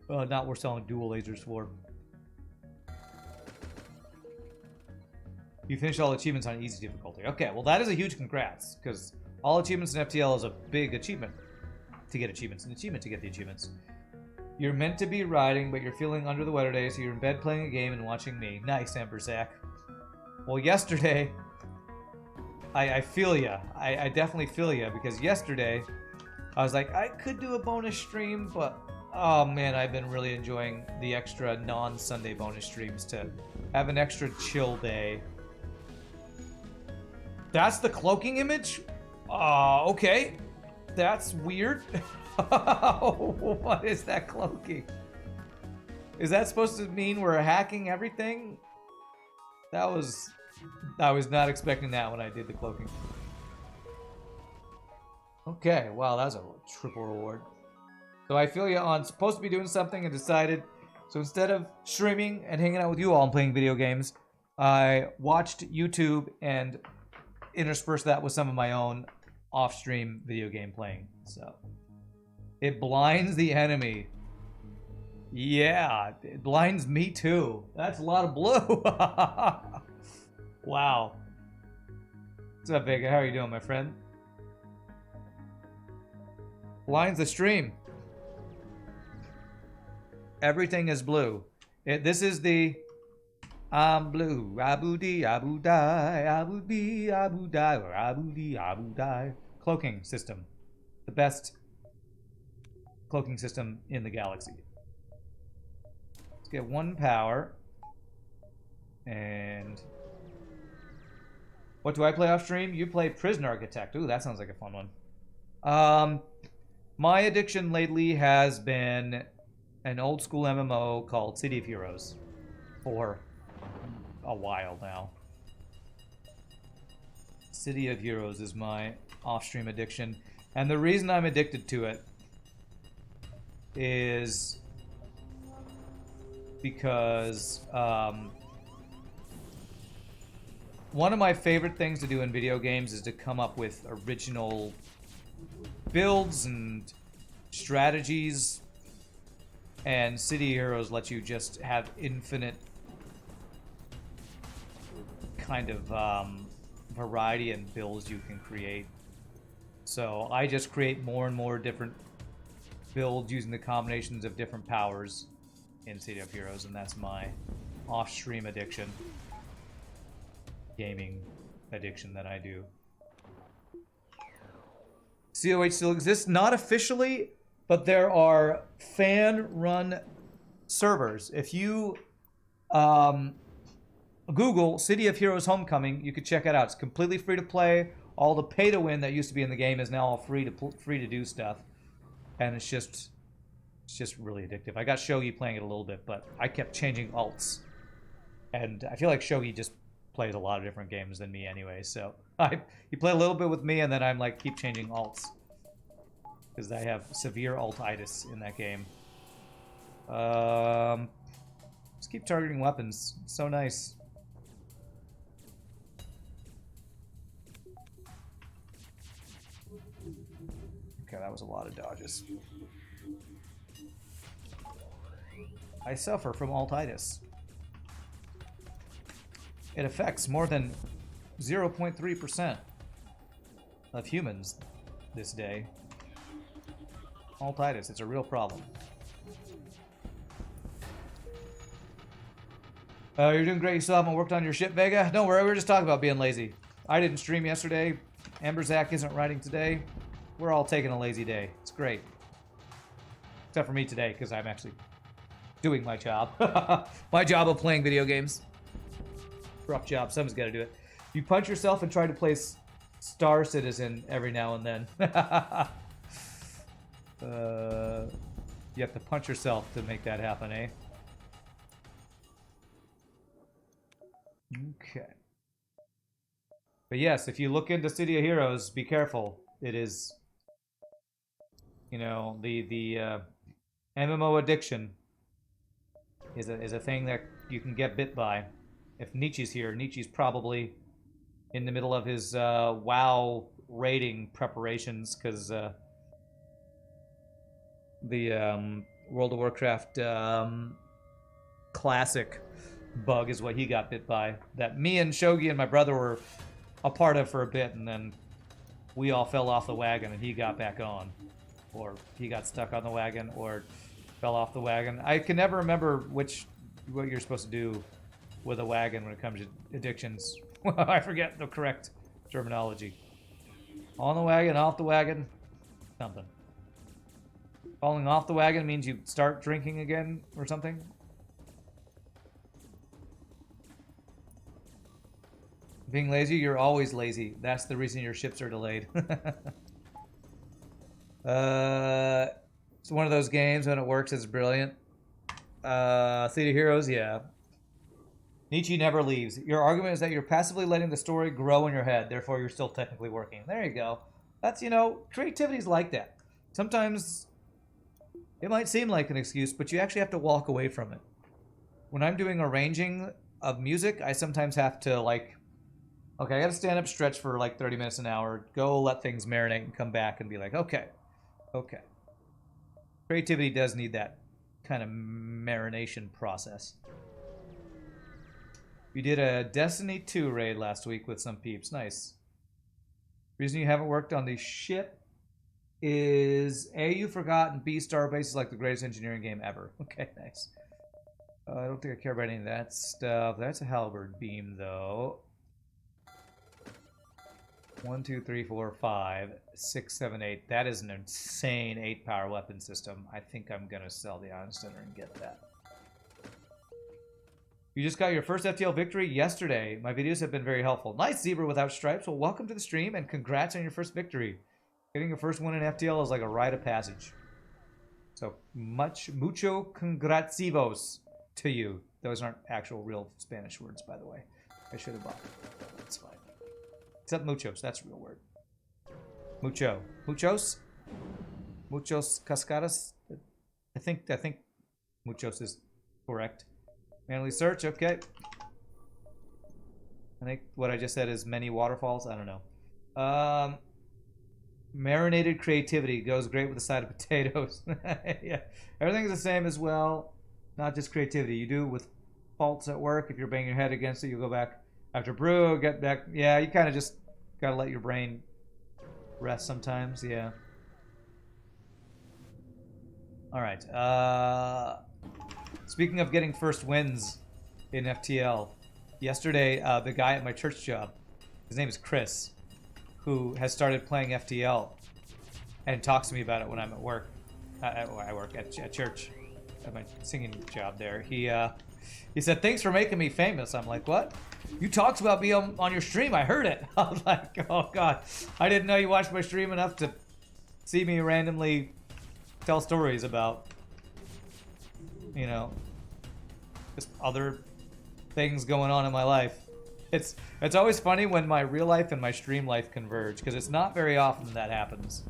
Not worth selling dual lasers for. You finished all achievements on easy difficulty. Okay, well that is a huge congrats, because all achievements in FTL is a big achievement to get achievements, an achievement to get the achievements. You're meant to be riding, but you're feeling under the weather today, so you're in bed playing a game and watching me. Nice, Ember Zach. Well, yesterday, I feel ya. I definitely feel ya, because yesterday, I was like, I could do a bonus stream, but oh man, I've been really enjoying the extra non-Sunday bonus streams to have an extra chill day. That's the cloaking image? Okay. That's weird. What is that cloaking? Is that supposed to mean we're hacking everything? I was not expecting that when I did the cloaking. Okay, wow, that was a triple reward. So I feel you on supposed to be doing something and decided, so instead of streaming and hanging out with you all and playing video games, I watched YouTube and interspersed that with some of my own off-stream video game playing. So it blinds the enemy. Yeah, it blinds me too. That's a lot of blue. Wow. What's up, Vega? How are you doing, my friend? Blinds the stream. Everything is blue. This is the I'm blue. Abu di, abu die, abu di, abu die, or abu di, abu die. Cloaking system. The best cloaking system in the galaxy. Let's get 1 power. And what do I play off stream? You play Prison Architect. Ooh, that sounds like a fun one. My addiction lately has been an old school MMO called City of Heroes for a while now. City of Heroes is my off-stream addiction, and the reason I'm addicted to it is because one of my favorite things to do in video games is to come up with original builds and strategies, and City of Heroes lets you just have infinite kind of variety and builds you can create. So I just create more and more different builds using the combinations of different powers in City of Heroes, and that's my off-stream addiction, gaming addiction that I do. COH still exists, not officially, but there are fan-run servers. If you Google City of Heroes Homecoming. You could check it out. It's completely free to play. All the pay to win that used to be in the game is now all free to do stuff, and it's just really addictive. I got Shogi playing it a little bit, but I kept changing alts, and I feel like Shogi just plays a lot of different games than me anyway. So you play a little bit with me, and then I'm like keep changing alts because I have severe altitis in that game. Just keep targeting weapons. It's so nice. Okay, that was a lot of dodges. I suffer from altitis. It affects more than 0.3% of humans this day. Altitis, it's a real problem. You're doing great. You still haven't worked on your ship, Vega? Don't worry, we were just talking about being lazy. I didn't stream yesterday. Amberzak isn't writing today. We're all taking a lazy day. It's great. Except for me today, because I'm actually doing my job. My job of playing video games. Rough job. Someone's got to do it. You punch yourself and try to play Star Citizen every now and then. You have to punch yourself to make that happen, eh? Okay. But yes, if you look into City of Heroes, be careful. It is, you know, the MMO addiction is a thing that you can get bit by. If Nietzsche's here, Nietzsche's probably in the middle of his WoW rating preparations because the World of Warcraft classic bug is what he got bit by. That me and Shogi and my brother were a part of for a bit, and then we all fell off the wagon and he got back on. Or he got stuck on the wagon or fell off the wagon. I can never remember what you're supposed to do with a wagon when it comes to addictions. I forget the correct terminology. On the wagon, off the wagon, something. Falling off the wagon means you start drinking again or something. Being lazy, you're always lazy. That's the reason your ships are delayed. It's one of those games when it works, it's brilliant. City of Heroes, yeah. Nietzsche never leaves. Your argument is that you're passively letting the story grow in your head, therefore you're still technically working. There you go. That's, you know, creativity's like that. Sometimes it might seem like an excuse, but you actually have to walk away from it. When I'm doing arranging of music, I sometimes have to, like, okay, I gotta stand up, stretch for like 30 minutes an hour, go let things marinate and come back and be like, okay. Creativity does need that kind of marination process. We did a Destiny 2 raid last week with some peeps. Nice. Reason you haven't worked on the ship is A, you forgot, and B, Starbase is like the greatest engineering game ever. Okay, nice. I don't think I care about any of that stuff. That's a halberd beam, though. 1, 2, 3, 4, 5, 6, 7, 8. That is an insane 8-power weapon system. I think I'm gonna sell the Ion Center and get that. You just got your first FTL victory yesterday. My videos have been very helpful. Nice, Zebra Without Stripes. Well, welcome to the stream and congrats on your first victory. Getting your first win in FTL is like a rite of passage. So mucho congrativos to you. Those aren't actual real Spanish words, by the way. I should have bought them. That's fine. Except muchos, that's a real word. Mucho. Muchos? Muchos cascadas? I think muchos is correct. Manually search, okay. I think what I just said is many waterfalls. I don't know. Marinated creativity goes great with a side of potatoes. Yeah, everything's the same as well. Not just creativity. You do it with faults at work. If you're banging your head against it, you go back after brew, get back. Yeah, you kind of just gotta let your brain rest sometimes. Yeah. All right. Speaking of getting first wins in FTL, yesterday the guy at my church job, his name is Chris, who has started playing FTL and talks to me about it when I'm at work. I work at church, at my singing job there. He He said, thanks for making me famous. I'm like, what? You talked about me on your stream. I heard it. I was like, oh, God. I didn't know you watched my stream enough to see me randomly tell stories about, you know, just other things going on in my life. It's always funny when my real life and my stream life converge, because it's not very often that happens.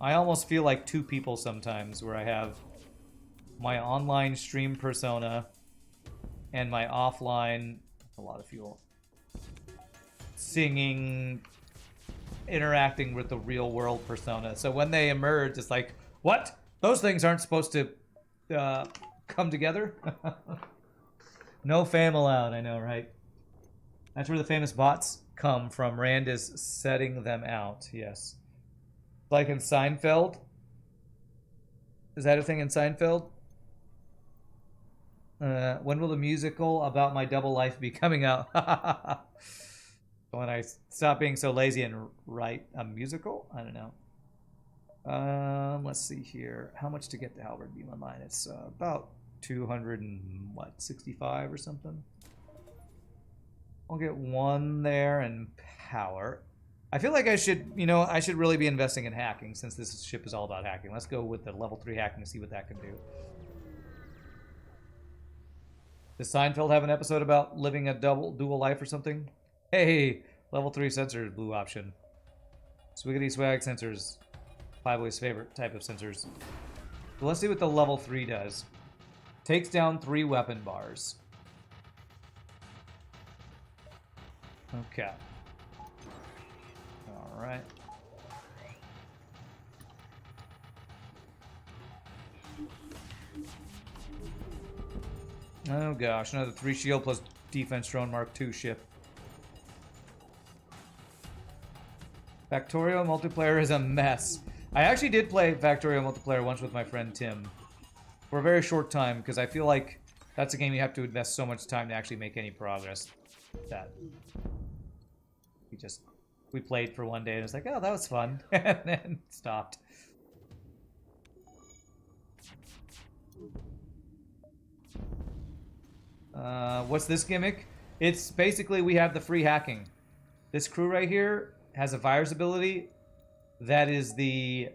I almost feel like two people sometimes, where I have my online stream persona and my offline, a lot of fuel, singing, interacting with the real world persona. So when they emerge, it's like, what? Those things aren't supposed to come together? No fam allowed, I know, right? That's where the famous bots come from. Rand is setting them out, yes. Like in Seinfeld? Is that a thing in Seinfeld? When will the musical about my double life be coming out? When I stop being so lazy and write a musical? I don't know. Let's see here. How much to get the Halberd Beam Online? It's about 265 or something. I'll get one there and power. I feel like I should, you know, I should really be investing in hacking, since this ship is all about hacking. Let's go with the level 3 hacking to see what that can do. Does Seinfeld have an episode about living a dual life or something? Hey, level 3 sensors, blue option. Swiggity swag sensors. Playboy's favorite type of sensors. So let's see what the level 3 does. Takes down 3 weapon bars. Okay. Alright. Oh gosh, another 3 shield plus defense drone Mark II ship. Factorio multiplayer is a mess. I actually did play Factorio multiplayer once with my friend Tim. For a very short time, because I feel like that's a game you have to invest so much time to actually make any progress. That we played for one day and it was like, oh, that was fun, and then stopped. What's this gimmick? It's basically we have the free hacking. This crew right here has a virus ability that is the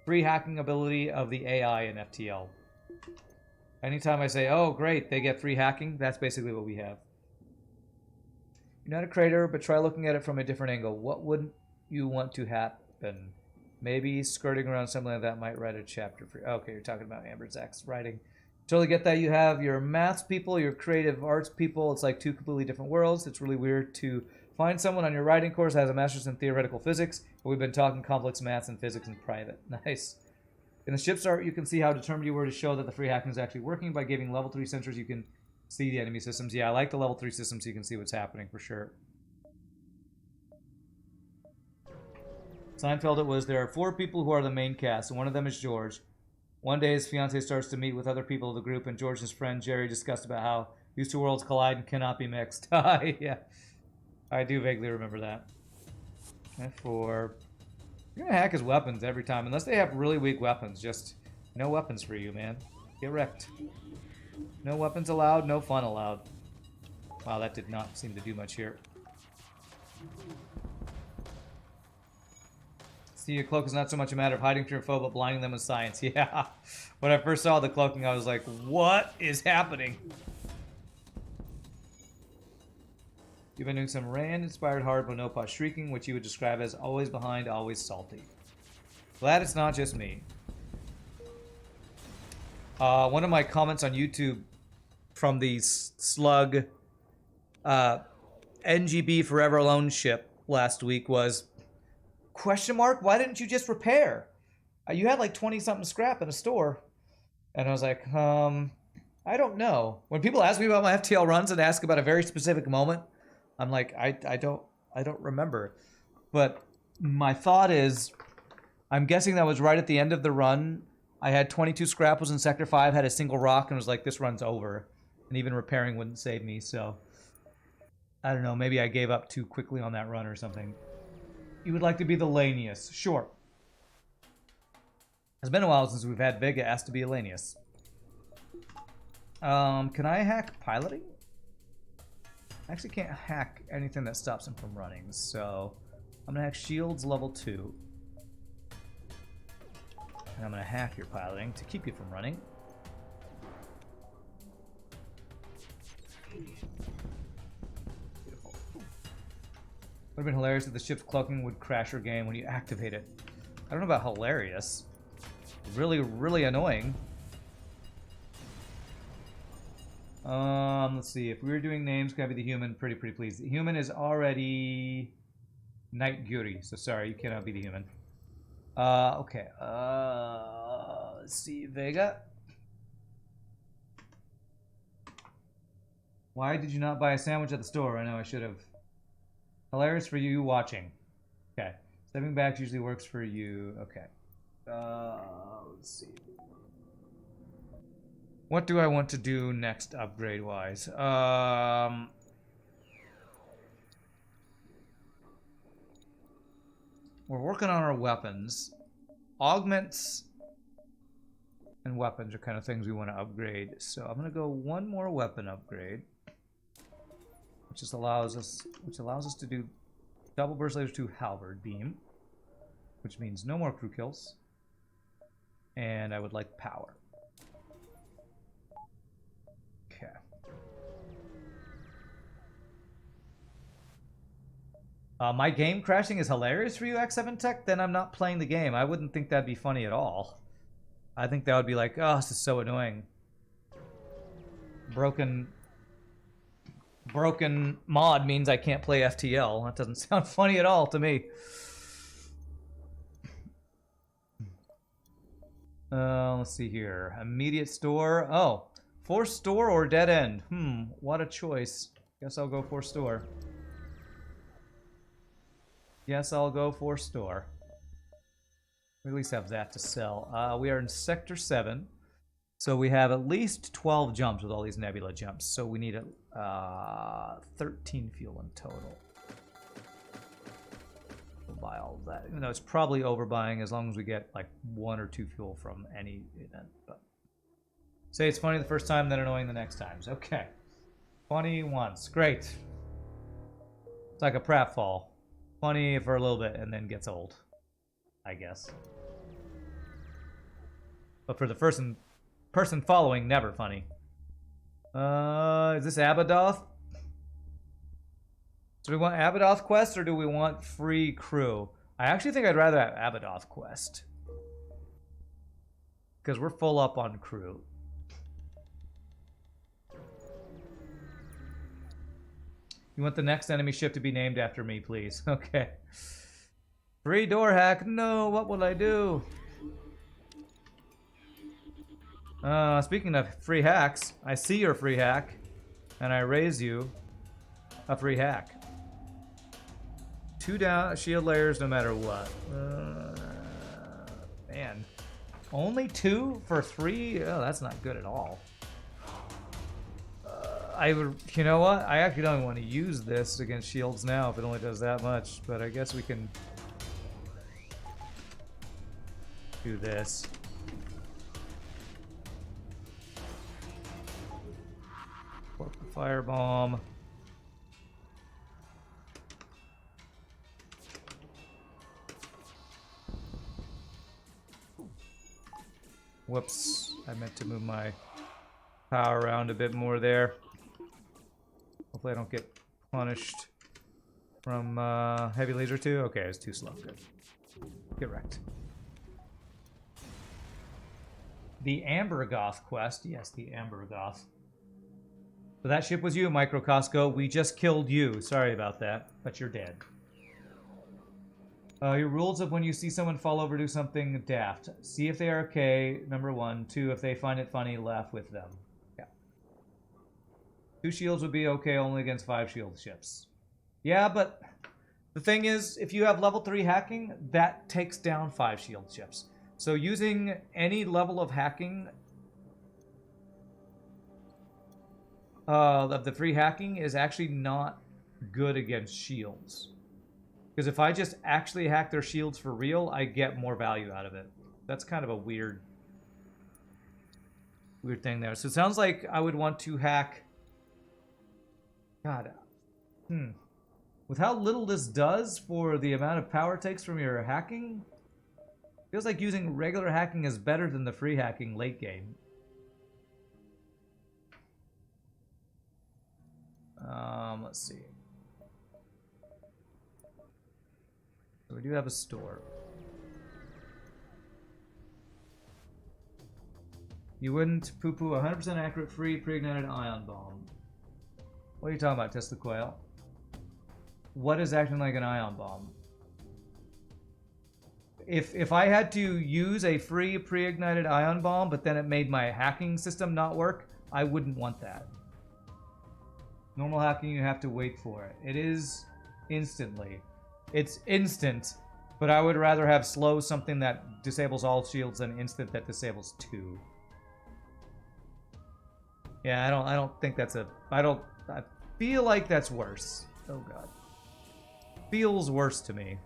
free hacking ability of the AI in FTL. Anytime I say, oh great, they get free hacking, that's basically what we have. You're not a creator, but try looking at it from a different angle. What would you want to happen? Maybe skirting around something like that might write a chapter for you. Okay, you're talking about Amber Zach's writing. Totally get that. You have your maths people, your creative arts people. It's like two completely different worlds. It's really weird to find someone on your writing course that has a master's in theoretical physics, but we've been talking complex maths and physics in private. Nice. In the ship's art, you can see how determined you were to show that the free hacking is actually working by giving level 3 sensors. You can see the enemy systems. Yeah, I like the level 3 systems so you can see what's happening for sure. Seinfeld it was, there are 4 people who are the main cast, and one of them is George. One day his fiancée starts to meet with other people of the group, and George and his friend Jerry discussed about how these two worlds collide and cannot be mixed. Yeah, I do vaguely remember that. F4. You're gonna hack his weapons every time, unless they have really weak weapons. Just no weapons for you, man. Get wrecked. No weapons allowed, no fun allowed. Wow, that did not seem to do much here. See, a cloak is not so much a matter of hiding from your foe, but blinding them with science. Yeah. When I first saw the cloaking, I was like, what is happening? You've been doing some Rand-inspired hard Bonopah shrieking, which you would describe as always behind, always salty. Glad it's not just me. One of my comments on YouTube from the Slug NGB Forever Alone ship last week was, question mark, why didn't you just repair? You had like 20-something scrap in a store. And I was like, I don't know. When people ask me about my FTL runs and ask about a very specific moment, I'm like, I don't remember. But my thought is, I'm guessing that was right at the end of the run. I had 22 scrap, was in Sector 5, had a single rock, and was like, this run's over. And even repairing wouldn't save me, so... I don't know, maybe I gave up too quickly on that run or something. You would like to be the Lanius. Sure. It's been a while since we've had Vega asked to be Elanius. Can I hack piloting? I actually can't hack anything that stops him from running, so I'm gonna hack shields level 2. And I'm gonna hack your piloting to keep you from running. Beautiful. Would have been hilarious if the ship's cloaking would crash your game when you activate it. I don't know about hilarious. Really, really annoying. Let's see. If we were doing names, can I be the human? Pretty please. The human is already Night Guri, so sorry, you cannot be the human. Okay. Let's see. Vega. Why did you not buy a sandwich at the store? I know I should have. Hilarious for you watching. Okay. Stepping back usually works for you. Okay. Let's see. What do I want to do next upgrade-wise? We're working on our weapons. Augments and weapons are kind of things we want to upgrade. So I'm gonna go one more weapon upgrade, which just allows us to do double burst laser 2 halberd beam, which means no more crew kills. And I would like power. Okay. My game crashing is hilarious for you, X7 Tech? Then I'm not playing the game. I wouldn't think that'd be funny at all. I think that would be like, oh, this is so annoying. Broken mod means I can't play FTL. That doesn't sound funny at all to me. Let's see here. Immediate store. Oh, force store or dead end? What a choice. Guess I'll go for store. Yes, I'll go for store. We at least have that to sell. We are in Sector 7. So we have at least 12 jumps with all these nebula jumps. So we need 13 fuel in total. We'll buy all of that. Even though it's probably overbuying as long as we get like 1 or 2 fuel from any event. But say it's funny the first time, then annoying the next times. Okay. Funny once. Great. It's like a pratfall. Funny for a little bit and then gets old, I guess. But for the person following, never funny. Is this Abadoth? Do we want Abadoth quest or do we want free crew? I actually think I'd rather have Abadoth quest. Because we're full up on crew. You want the next enemy ship to be named after me, please. Okay. Free door hack. No, what will I do? Speaking of free hacks, I see your free hack, and I raise you a free hack. 2 down shield layers no matter what. Man. Only 2 for 3? Oh, that's not good at all. I would, you know what? I actually don't want to use this against shields now if it only does that much, but I guess we can do this. Firebomb. Whoops, I meant to move my power around a bit more there. Hopefully I don't get punished from heavy laser 2. Okay, it's too slow. Good. Get wrecked. The Ambergoth quest. Yes, the Ambergoth. So that ship was you, Micro Costco. We just killed you. Sorry about that, but you're dead. Your rules of when you see someone fall over, do something daft. See if they are okay, number 1. 2, if they find it funny, laugh with them. Yeah. 2 shields would be okay only against 5 shield ships. Yeah, but the thing is, if you have level 3 hacking, that takes down 5 shield ships. So using any level of hacking of the free hacking is actually not good against shields. Because if I just actually hack their shields for real, I get more value out of it. That's kind of a weird weird thing there. So it sounds like I would want to hack. God. With how little this does for the amount of power it takes from your hacking, feels like using regular hacking is better than the free hacking late game. Let's see. So we do have a store. You wouldn't poo-poo 100% accurate free pre-ignited ion bomb. What are you talking about, Test the Quail? What is acting like an ion bomb? If I had to use a free pre-ignited ion bomb, but then it made my hacking system not work, I wouldn't want that. Normal hacking, you have to wait for it. It is instantly. It's instant, but I would rather have slow something that disables all shields than instant that disables 2. Yeah, I don't think that's a... I feel like that's worse. Oh, God. Feels worse to me.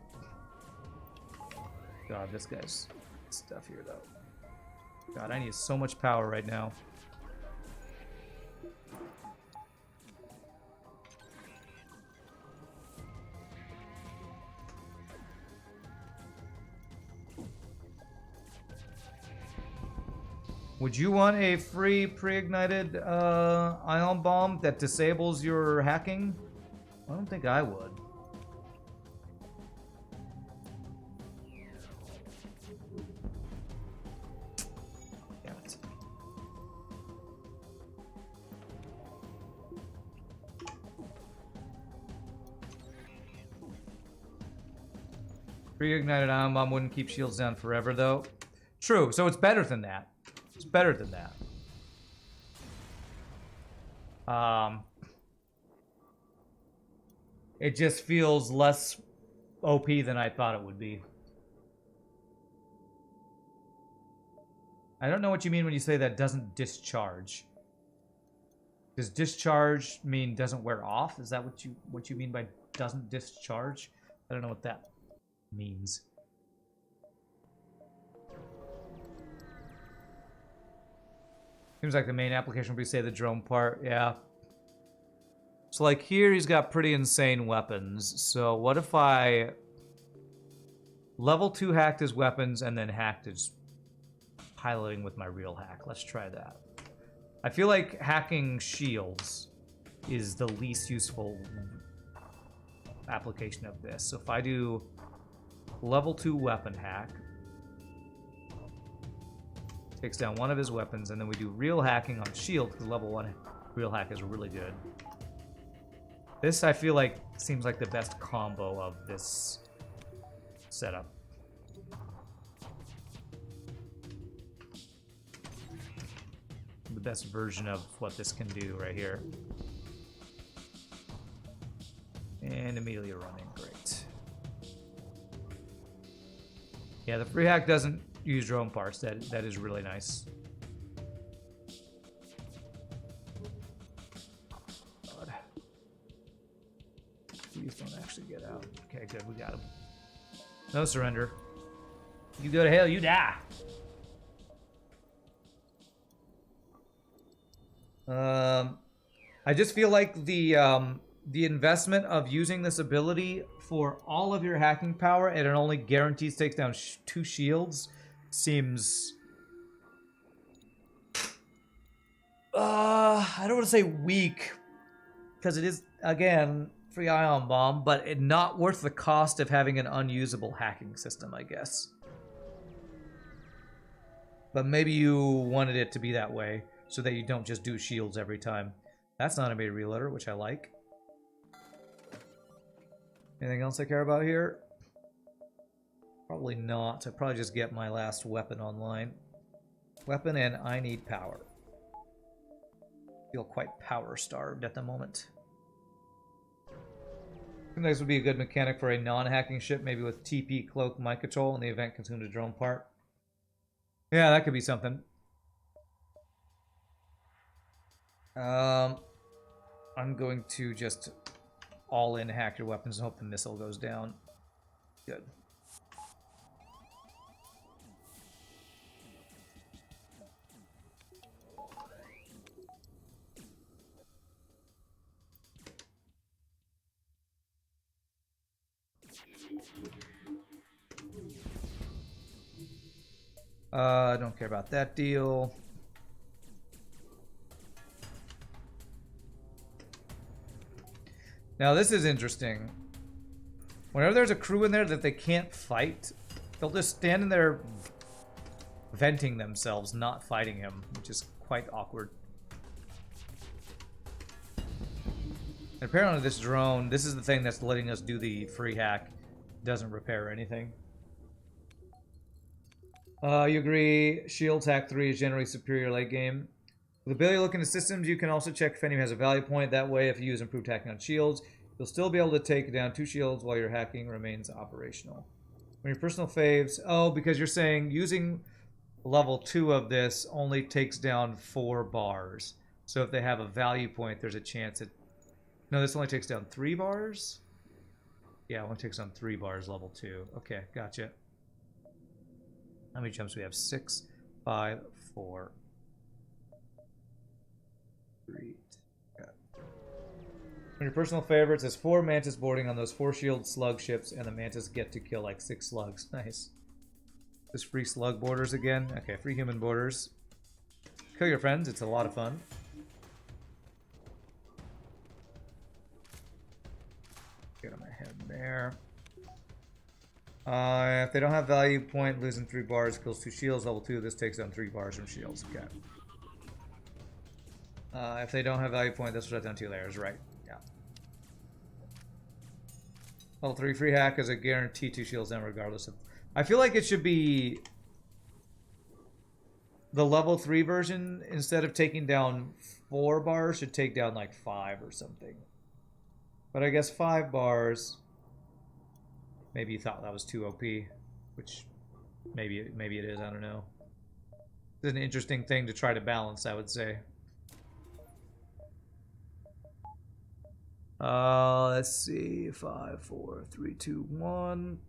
God, this guy's stuff here, though. God, I need so much power right now. Would you want a free pre-ignited ion bomb that disables your hacking? I don't think I would. Damn it. Pre-ignited ion bomb wouldn't keep shields down forever, though. True, so it's better than that. It's better than that. It just feels less OP than I thought it would be. I don't know what you mean when you say that doesn't discharge. Does discharge mean doesn't wear off? Is that what you mean by doesn't discharge? I don't know what that means. Seems like the main application would be, say, the drone part. Yeah. So, like, here he's got pretty insane weapons. So, what if I level 2 hacked his weapons and then hacked his piloting with my real hack? Let's try that. I feel like hacking shields is the least useful application of this. So, if I do level 2 weapon hack, takes down one of his weapons, and then we do real hacking on shield, because level 1 real hack is really good. This, I feel like, seems like the best combo of this setup. The best version of what this can do right here. And immediately running, great. Yeah, the free hack doesn't use drone parts. That is really nice. God. These don't actually get out. Okay, good. We got him. No surrender. You go to hell, you die. I just feel like the investment of using this ability for all of your hacking power and it only guarantees takes down 2 shields seems... I don't want to say weak, because it is, again, free ion bomb, but it not worth the cost of having an unusable hacking system, I guess. But maybe you wanted it to be that way, so that you don't just do shields every time. That's not a made reloader, which I like. Anything else I care about here? Probably not. I'll probably just get my last weapon online. Weapon, and I need power. Feel quite power starved at the moment. I think this would be a good mechanic for a non-hacking ship, maybe with TP, cloak, mind control, and the event consumed a drone part. Yeah, that could be something. I'm going to just all-in hack your weapons and hope the missile goes down. Good. I don't care about that deal. Now this is interesting. Whenever there's a crew in there that they can't fight, they'll just stand in there venting themselves, not fighting him, which is quite awkward. And apparently this drone, this is the thing that's letting us do the free hack, doesn't repair anything. You agree, Shields Hack 3 is generally superior late game. With the ability to look into systems, you can also check if anyone has a value point. That way, if you use improved hacking on shields, you'll still be able to take down 2 shields while your hacking remains operational. When your personal faves... Oh, because you're saying using level 2 of this only takes down 4 bars. So if they have a value point, there's a chance it... No, this only takes down 3 bars? Yeah, it only takes down 3 bars, level 2. Okay, gotcha. How many jumps do we have? 6, 5, 4... 3. Yeah. When your personal favorites, there's 4 mantis boarding on those 4 shield slug ships, and the mantis get to kill like 6 slugs. Nice. Just free slug boarders again. Okay, free human boarders. Kill your friends, it's a lot of fun. Get on my head there. If they don't have value point, losing 3 bars kills 2 shields. Level 2, this takes down 3 bars from shields. Okay. If they don't have value point, this will shut down 2 layers, right? Yeah. Level 3 free hack is a guarantee 2 shields down regardless of... I feel like it should be the level 3 version, instead of taking down 4 bars, should take down like 5 or something. But I guess 5 bars, maybe you thought that was too OP, which maybe it is, I don't know. It's an interesting thing to try to balance, I would say. Let's see. 5, 4, 3, 2, 1.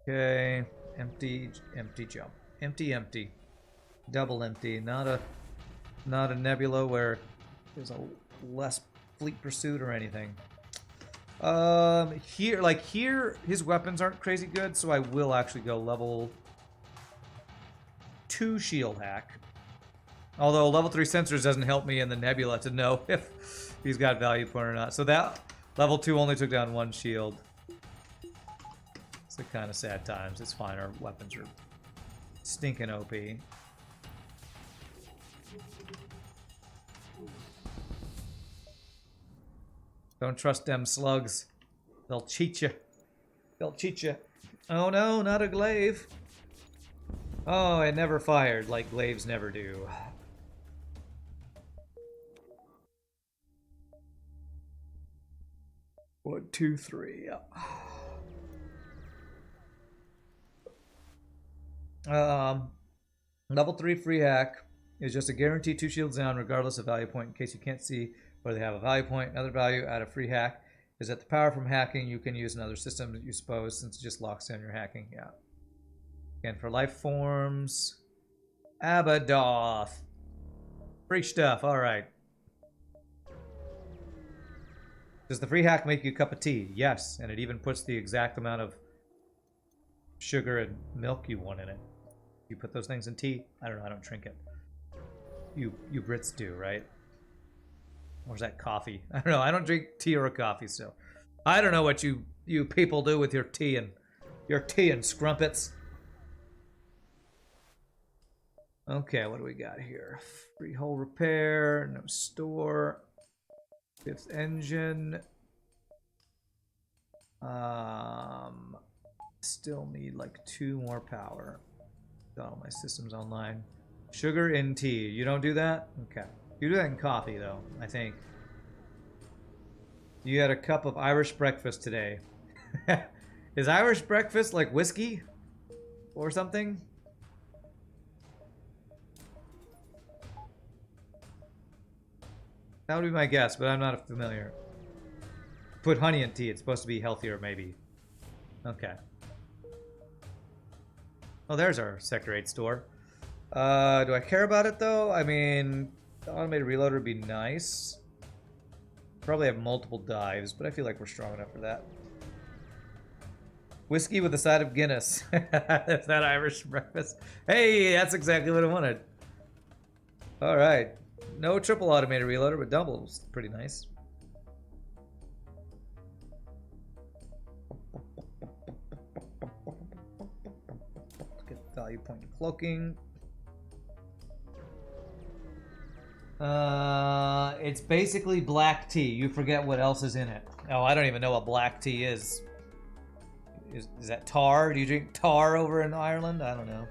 Okay. Empty, empty jump. Empty, empty. Double empty. Not a nebula where there's a less fleet pursuit or anything. Here, his weapons aren't crazy good, so I will actually go level 2 shield hack. Although level 3 sensors doesn't help me in the nebula to know if he's got value point or not. So that level 2 only took down 1 shield. It's the kind of sad times. It's fine. Our weapons are stinking OP. Don't trust them slugs. They'll cheat you. They'll cheat you. Oh no, not a glaive. Oh, it never fired like glaives never do. One, two, three. Level 3 free hack is just a guaranteed 2 shields down regardless of value point in case you can't see where they have a value point. Another value out of free hack is that the power from hacking you can use in other systems that you suppose, since it just locks down your hacking. Yeah. Again, for life forms, Abadoth. Free stuff, alright. Does the free hack make you a cup of tea? Yes, and it even puts the exact amount of sugar and milk you want in it. You put those things in tea? I don't know, I don't drink it. You Brits do, right? Or is that coffee? I don't know, I don't drink tea or coffee, so I don't know what you people do with your tea and scrumpets. Okay, what do we got here? Free hull repair, no store. 5th engine. Still need like 2 more power. Got all my systems online. Sugar in tea. You don't do that? Okay. You do that in coffee though, I think. You had a cup of Irish breakfast today. Is Irish breakfast like whiskey? Or something? That would be my guess, but I'm not familiar. Put honey in tea. It's supposed to be healthier, maybe. Okay. Oh, there's our Sector 8 store. Do I care about it though? I mean, the automated reloader would be nice. Probably have multiple dives, but I feel like we're strong enough for that. Whiskey with a side of Guinness. That's not Irish breakfast. Hey, that's exactly what I wanted. All right. No triple automated reloader, but doubles. Pretty nice. Get value point in cloaking. It's basically black tea. You forget what else is in it. Oh, I don't even know what black tea is. Is that tar? Do you drink tar over in Ireland? I don't know.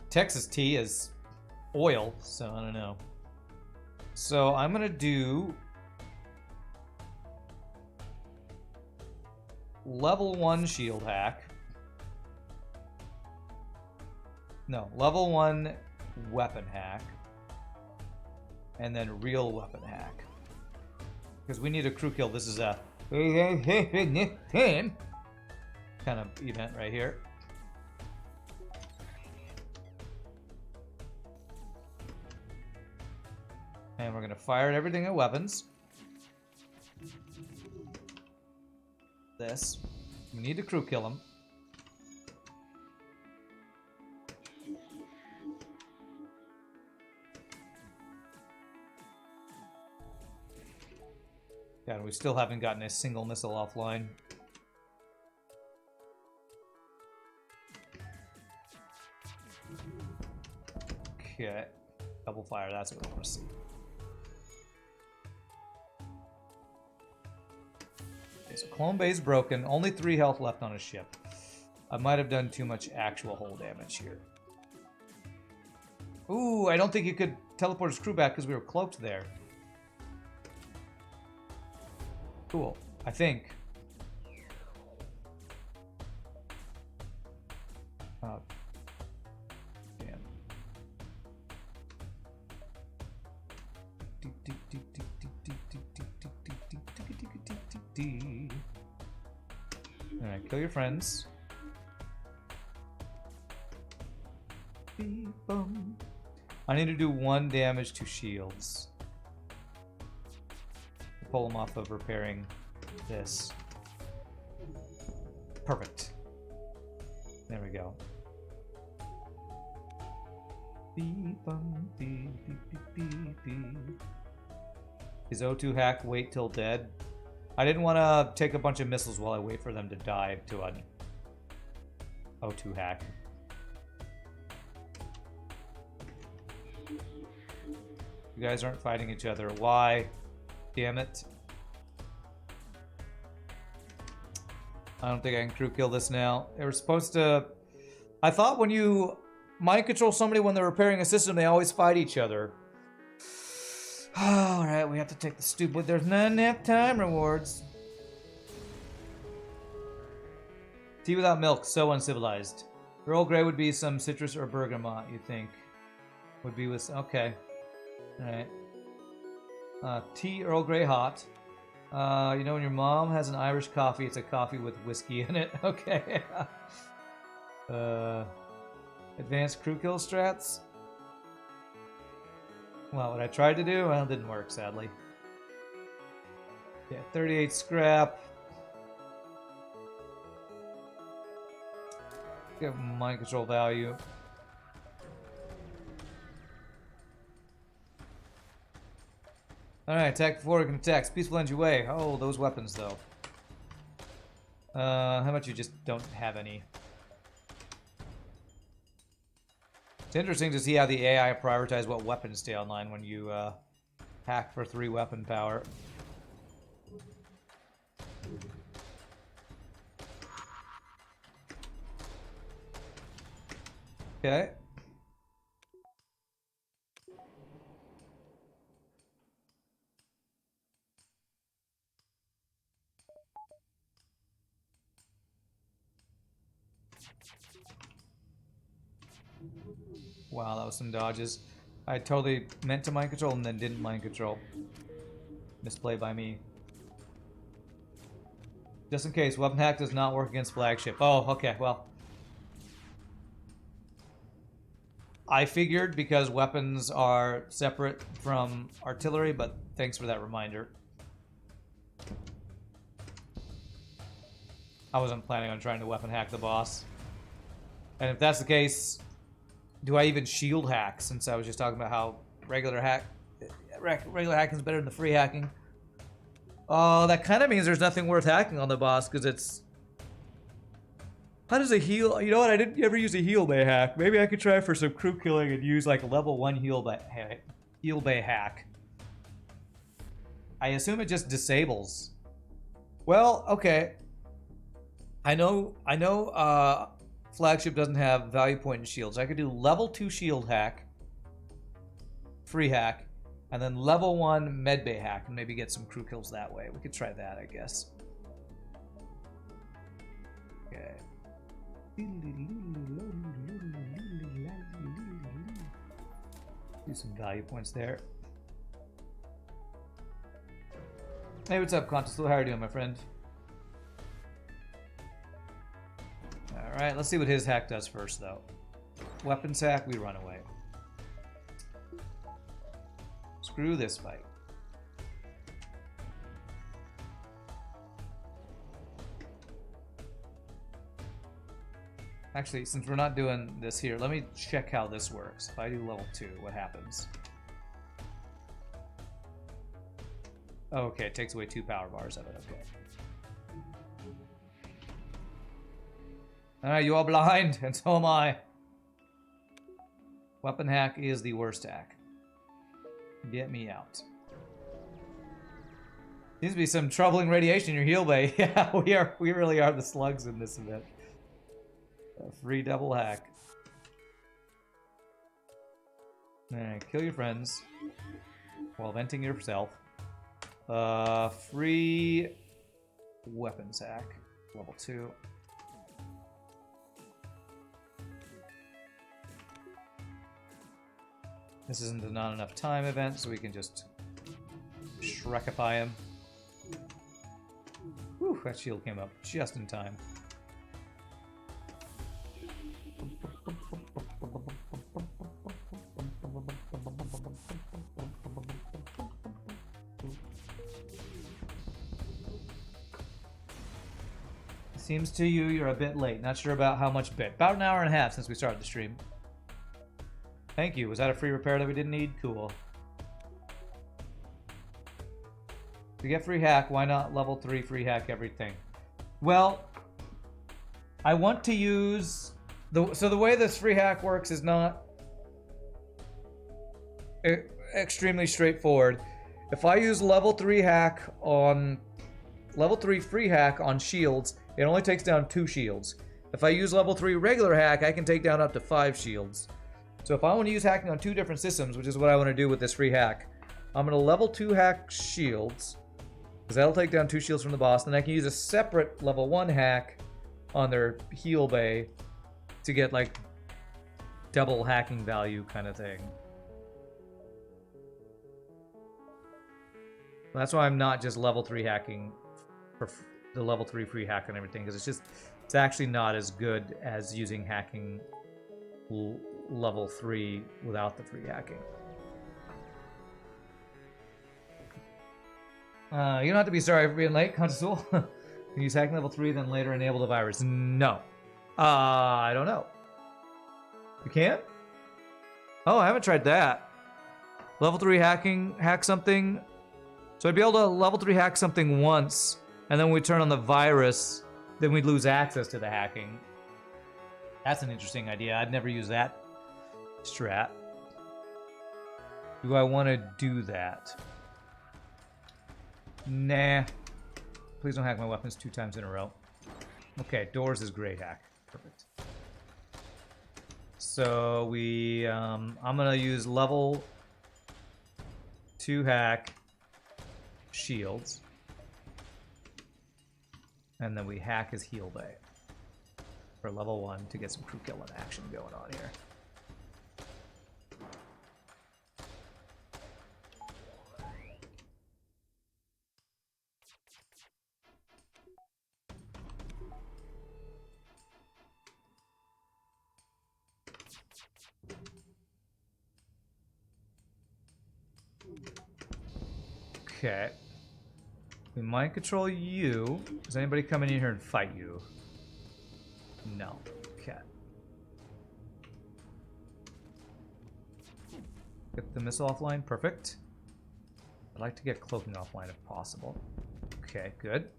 Texas tea is oil, so I don't know. So I'm gonna do level 1 shield hack. No, level 1 weapon hack. And then real weapon hack. Because we need a crew kill. This is a kind of event right here. And we're going to fire at everything at weapons. This. We need to crew kill him. God, we still haven't gotten a single missile offline. Okay. Double fire, that's what I want to see. Okay, so clone bay's broken. Only 3 health left on his ship. I might have done too much actual hull damage here. Ooh, I don't think you could teleport his crew back because we were cloaked there. Cool, I think. Oh, damn. Alright, kill your friends. I need to do 1 damage to shields. Pull them off of repairing this. Perfect. There we go. Is O2 hack wait till dead? I didn't want to take a bunch of missiles while I wait for them to die to an O2 hack. You guys aren't fighting each other. Why? Damn it. I don't think I can crew kill this now. They were supposed to... I thought when you mind control somebody when they're repairing a system, they always fight each other. Alright, we have to take the stupid... There's not enough time rewards. Tea without milk, so uncivilized. Earl Grey would be some citrus or bergamot, you think. Would be with... Okay. Alright. Tea Earl Grey hot. You know when your mom has an Irish coffee, it's a coffee with whiskey in it. Okay. Advanced crew kill strats. Well, what I tried to do, well, it didn't work, sadly. Yeah, 38 scrap. Get mind control value. Alright, attack before it can attack. Peaceful end your way. Oh, those weapons, though. How much you just don't have any? It's interesting to see how the AI prioritize what weapons stay online when you hack for 3 weapon power. Okay. Wow, that was some dodges. I totally meant to mind control and then didn't mind control. Misplay by me. Just in case, weapon hack does not work against flagship. Oh, okay, well. I figured because weapons are separate from artillery, but thanks for that reminder. I wasn't planning on trying to weapon hack the boss. And if that's the case, do I even shield hack, since I was just talking about how regular hacking is better than the free hacking? Oh, that kind of means there's nothing worth hacking on the boss, because it's... How does a heal... You know what, I didn't ever use a heal bay hack. Maybe I could try for some crew killing and use like a level 1 heal bay hack. I assume it just disables. Well, okay. I know flagship doesn't have value point in shields. I could do level 2 shield hack, free hack, and then level 1 medbay hack, and maybe get some crew kills that way. We could try that, I guess. Okay. Do some value points there. Hey, what's up, Contest? How are you doing, my friend? Alright, let's see what his hack does first, though. Weapons hack, we run away. Screw this fight. Actually, since we're not doing this here, let me check how this works. If I do level 2, what happens? Okay, it takes away 2 power bars of it, okay. Alright, you are blind, and so am I. Weapon hack is the worst hack. Get me out. Seems to be some troubling radiation in your heal bay. Yeah, we really are the slugs in this event. A free double hack. Alright, kill your friends while venting yourself. Free weapons hack. Level 2. This isn't a not enough time event, so we can just Shrekify him. Whew, that shield came up just in time. Seems to you you're a bit late. Not sure about how much bit. About an hour and a half since we started the stream. Thank you. Was that a free repair that we didn't need? Cool. To get free hack, why not level 3 free hack everything? Well, I want to use... So the way this free hack works is not extremely straightforward. If I use level 3 hack on... Level 3 free hack on shields, it only takes down 2 shields. If I use level 3 regular hack, I can take down up to 5 shields. So if I want to use hacking on 2 different systems, which is what I want to do with this free hack, I'm going to level 2 hack shields, because that'll take down 2 shields from the boss. Then I can use a separate level 1 hack on their heal bay to get like double hacking value kind of thing. That's why I'm not just level 3 hacking for the level 3 free hack and everything, because it's actually not as good as using hacking level 3 without the free hacking. You don't have to be sorry for being late, Consul. Can use hacking level 3, then later enable the virus? No. I don't know. You can? Oh, I haven't tried that. Level 3 hacking, hack something. So I'd be able to level 3 hack something once, and then we turn on the virus, then we'd lose access to the hacking. That's an interesting idea. I'd never use that strat. Do I want to do that? Nah. Please don't hack my weapons 2 times in a row. Okay, doors is great hack. Perfect. So we, I'm gonna use level 2 hack shields. And then we hack his heal bay for level 1 to get some crew killing action going on here. Okay. We mind control you. Is anybody coming in here and fight you? No. Okay. Get the missile offline. Perfect. I'd like to get cloaking offline if possible. Okay, good.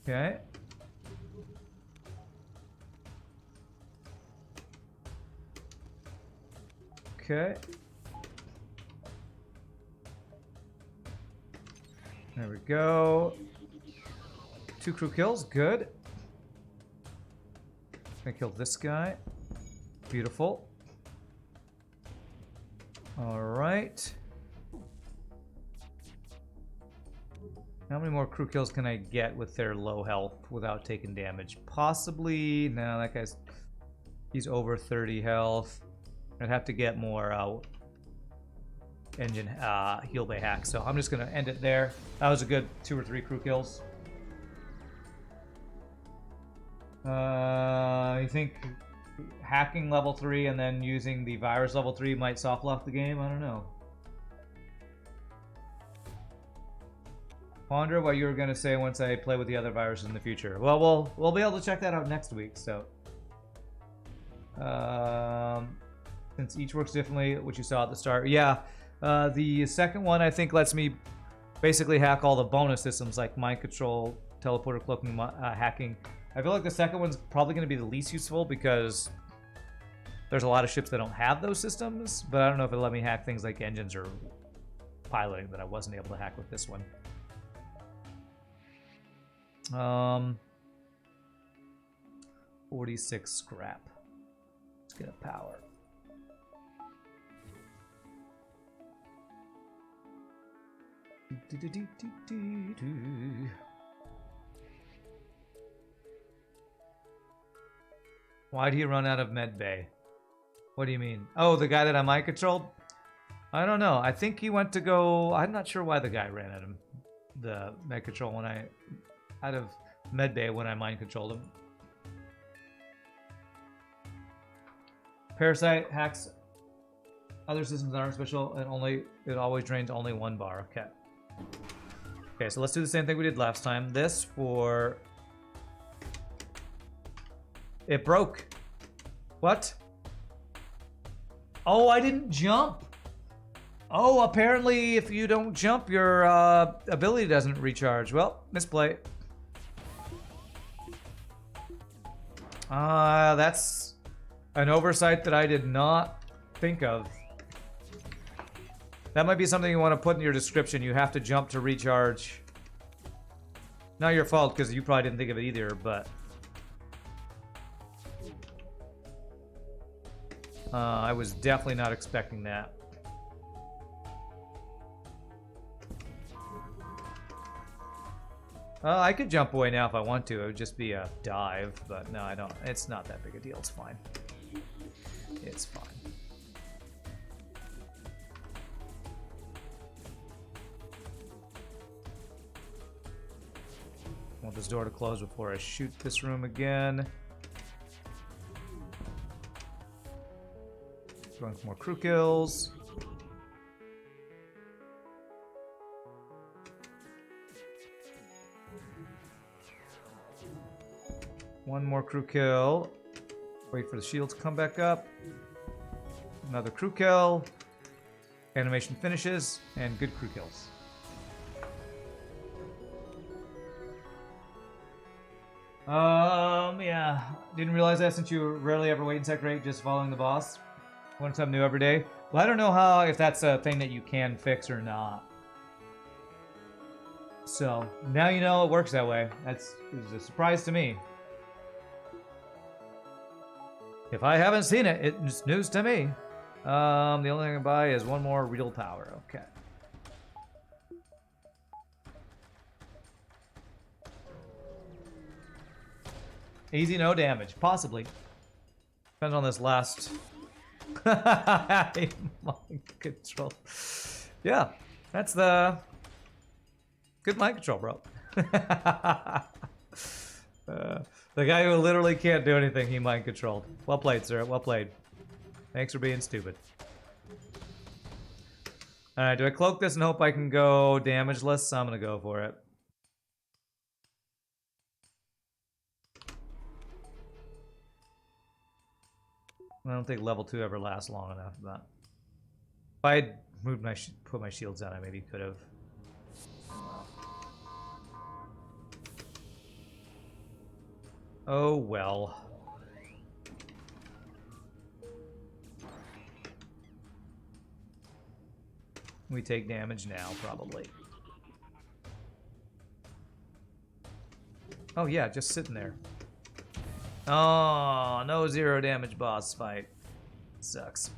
Okay. Okay. There we go. 2 crew kills, good. I killed this guy. Beautiful. Alright. How many more crew kills can I get with their low health without taking damage? Possibly... No, that guy's... He's over 30 health. I'd have to get more engine heal bay hacks, so I'm just going to end it there. That was a good 2 or 3 crew kills. You think hacking level 3 and then using the virus level 3 might soft lock the game? I don't know. Ponder what you were going to say once I play with the other viruses in the future. Well, we'll be able to check that out next week, so... since each works differently, which you saw at the start. Yeah, the second one I think lets me basically hack all the bonus systems like mind control, teleporter, cloaking, hacking. I feel like the second one's probably going to be the least useful because there's a lot of ships that don't have those systems, but I don't know if it'll let me hack things like engines or piloting that I wasn't able to hack with this one. 46 scrap. Let's get a power. Why do you run out of med bay? What do you mean? Oh, the guy that I mind controlled? I don't know. I think he went to go... I'm not sure why the guy ran at him. The med control when I... Out of med bay when I mind controlled him. Parasite hacks other systems that aren't special and it always drains only 1 bar. Okay. Okay, so let's do the same thing we did last time. This for... It broke. What? Oh, I didn't jump. Oh, apparently if you don't jump, your ability doesn't recharge. Well, misplay. That's an oversight that I did not think of. That might be something you want to put in your description. You have to jump to recharge. Not your fault, because you probably didn't think of it either, but... I was definitely not expecting that. I could jump away now if I want to. It would just be a dive, but no, I don't. It's not that big a deal. It's fine. It's fine. I want this door to close before I shoot this room again. Going for more crew kills. One more crew kill. Wait for the shield to come back up. Another crew kill. Animation finishes, and good crew kills. Yeah. Didn't realize that since you rarely ever wait in Sector 8 just following the boss. Learn something new every day. Well, I don't know if that's a thing that you can fix or not. So, now you know it works that way. It was a surprise to me. If I haven't seen it, it's news to me. The only thing I can buy is one more real power. Okay. Easy, no damage. Possibly. Depends on this last... mind control. Yeah, that's the... Good mind control, bro. The guy who literally can't do anything, he mind controlled. Well played, sir. Well played. Thanks for being stupid. Alright, do I cloak this and hope I can go damageless? I'm gonna go for it. I don't think level 2 ever lasts long enough, but if I had moved my put my shields down, I maybe could have. Oh well. We take damage now, probably. Oh yeah, just sitting there. Oh, no 0 damage boss fight. Sucks.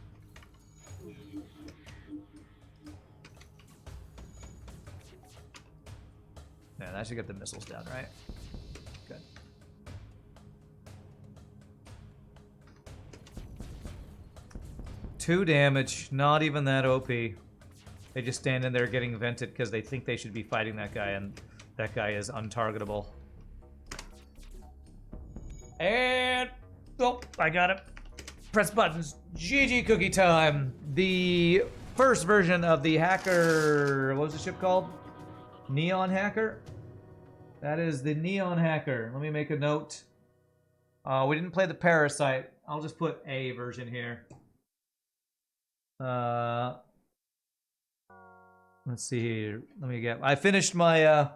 Yeah, that should get the missiles down, right? Good. Two damage, not even that OP. They just stand in there getting vented because they think they should be fighting that guy, and that guy is untargetable. And oh, I got it. Press buttons. GG cookie time. The first version of the hacker. What was the ship called? Neon Hacker. That is the Neon Hacker. Let me make a note. We didn't play the Parasite. I'll just put A version here. Let's see here. Let me get. I finished my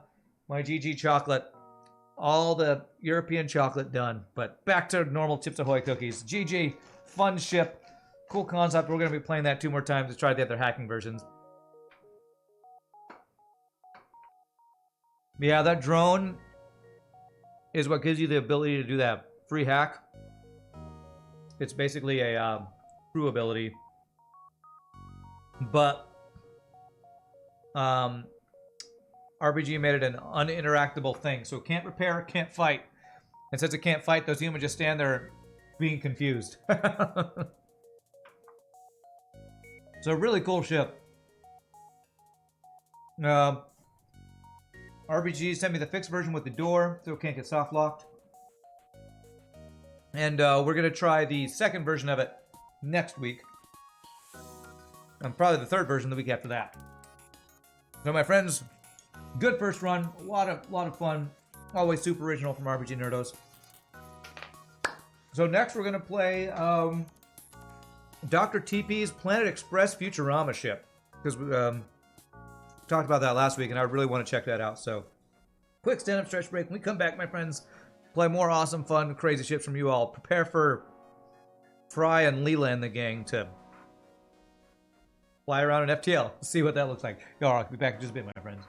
my GG chocolate. All the European chocolate done, but back to normal Chips Ahoy cookies. GG, fun ship, cool concept. We're gonna be playing that 2 more times to try the other hacking versions. Yeah, that drone is what gives you the ability to do that free hack. It's basically a crew ability, but RPG made it an uninteractable thing, so it can't repair, it can't fight. And since it can't fight, those humans just stand there being confused. So really cool ship. RPG sent me the fixed version with the door, so it can't get soft locked. And we're gonna try the second version of it next week. And probably the third version the week after that. So my friends, good first run, a lot of fun, always super original from RPGNerdos. So next we're gonna play Dr. TP's Planet Express Futurama ship, because we talked about that last week, and I really want to check that out. So quick stand-up stretch break. When we come back, my friends, play more awesome, fun, crazy ships from you all. Prepare for Fry and Leela and the gang to fly around in FTL. See what that looks like. All right, I'll be back in just a bit, my friends.